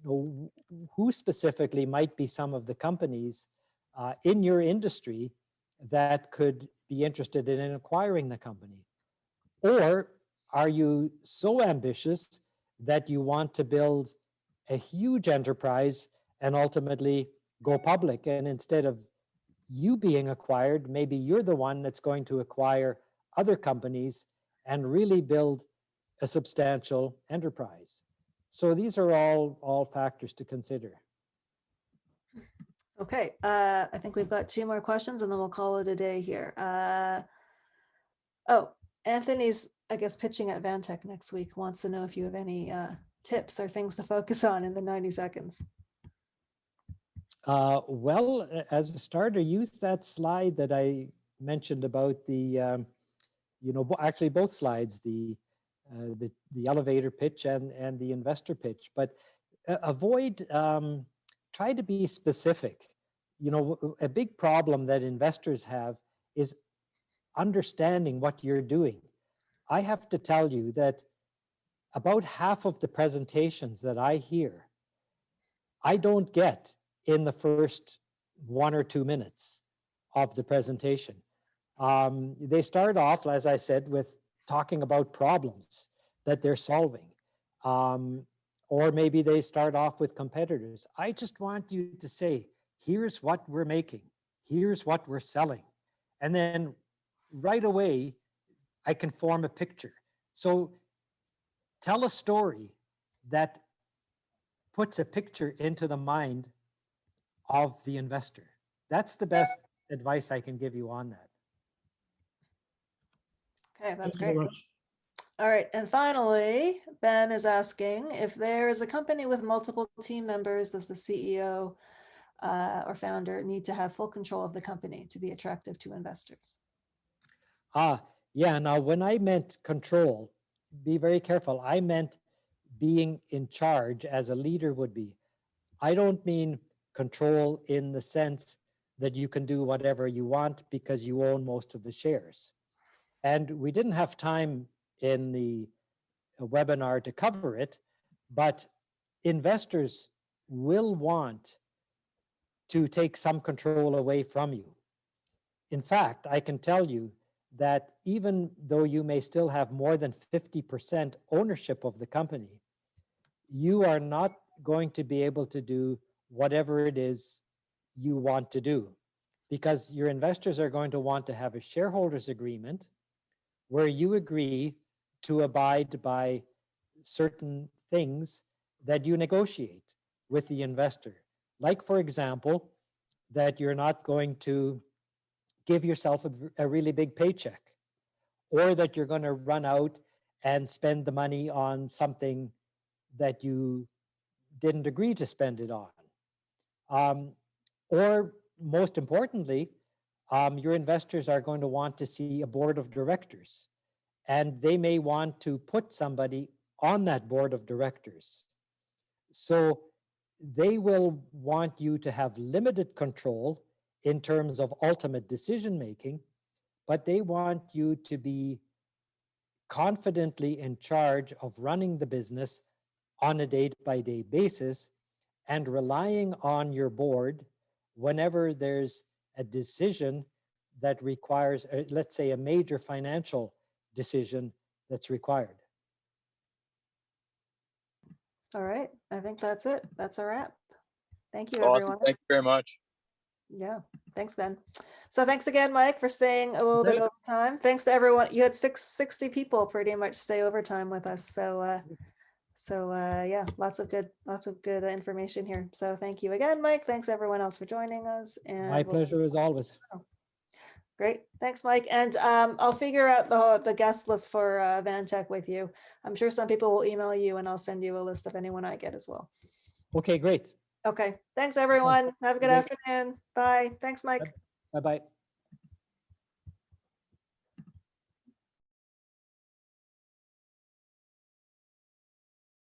know, who specifically might be some of the companies in your industry that could be interested in acquiring the company? Or are you so ambitious that you want to build a huge enterprise and ultimately go public? And instead of you being acquired, maybe you're the one that's going to acquire other companies and really build a substantial enterprise. So these are all factors to consider. Okay, I think we've got 2 more questions and then we'll call it a day here. Oh, Anthony's, I guess, pitching at Vantech next week, wants to know if you have any tips or things to focus on in the 90 seconds. Well, as a starter, use that slide that I mentioned about the, actually both slides, the elevator pitch and the investor pitch, but avoid, try to be specific. A big problem that investors have is understanding what you're doing. I have to tell you that about half of the presentations that I hear, I don't get in the first 1 or 2 minutes of the presentation. They start off, as I said, with talking about problems that they're solving. Or maybe they start off with competitors. I just want you to say, here's what we're making, here's what we're selling. And then right away, I can form a picture. So tell a story that puts a picture into the mind of the investor. That's the best advice I can give you on that. Okay, that's Thank you very great. much. All right, and finally, Ben is asking if there is a company with multiple team members, does the CEO or founder need to have full control of the company to be attractive to investors? Yeah, now when I meant control, be very careful. I meant being in charge as a leader would be. I don't mean control in the sense that you can do whatever you want because you own most of the shares. And we didn't have time in the webinar to cover it, but investors will want to take some control away from you. In fact, I can tell you that even though you may still have more than 50% ownership of the company, you are not going to be able to do whatever it is you want to do, because your investors are going to want to have a shareholders agreement where you agree to abide by certain things that you negotiate with the investor. Like, for example, that you're not going to give yourself a really big paycheck, or that you're going to run out and spend the money on something that you didn't agree to spend it on. Or most importantly, your investors are going to want to see a board of directors, and they may want to put somebody on that board of directors. So they will want you to have limited control in terms of ultimate decision making, but they want you to be confidently in charge of running the business on a day-by-day basis and relying on your board whenever there's a decision that requires, let's say, a major financial decision that's required. All right, I think that's it. That's a wrap. Thank you, Awesome. everyone. Thank you very much. Yeah, thanks, Ben. So thanks again, Mike, for staying a little bit Okay. over time. Thanks to everyone. You had 60 people pretty much stay overtime with us. So yeah, lots of good information here. So thank you again, Mike. Thanks everyone else for joining us. And My pleasure as always. Great. Thanks, Mike. And I'll figure out the guest list for Vantech with you. I'm sure some people will email you and I'll send you a list of anyone I get as well. Okay, great. Okay. Thanks, everyone. Have a good Great. afternoon. Bye. Thanks, Mike. Bye-bye.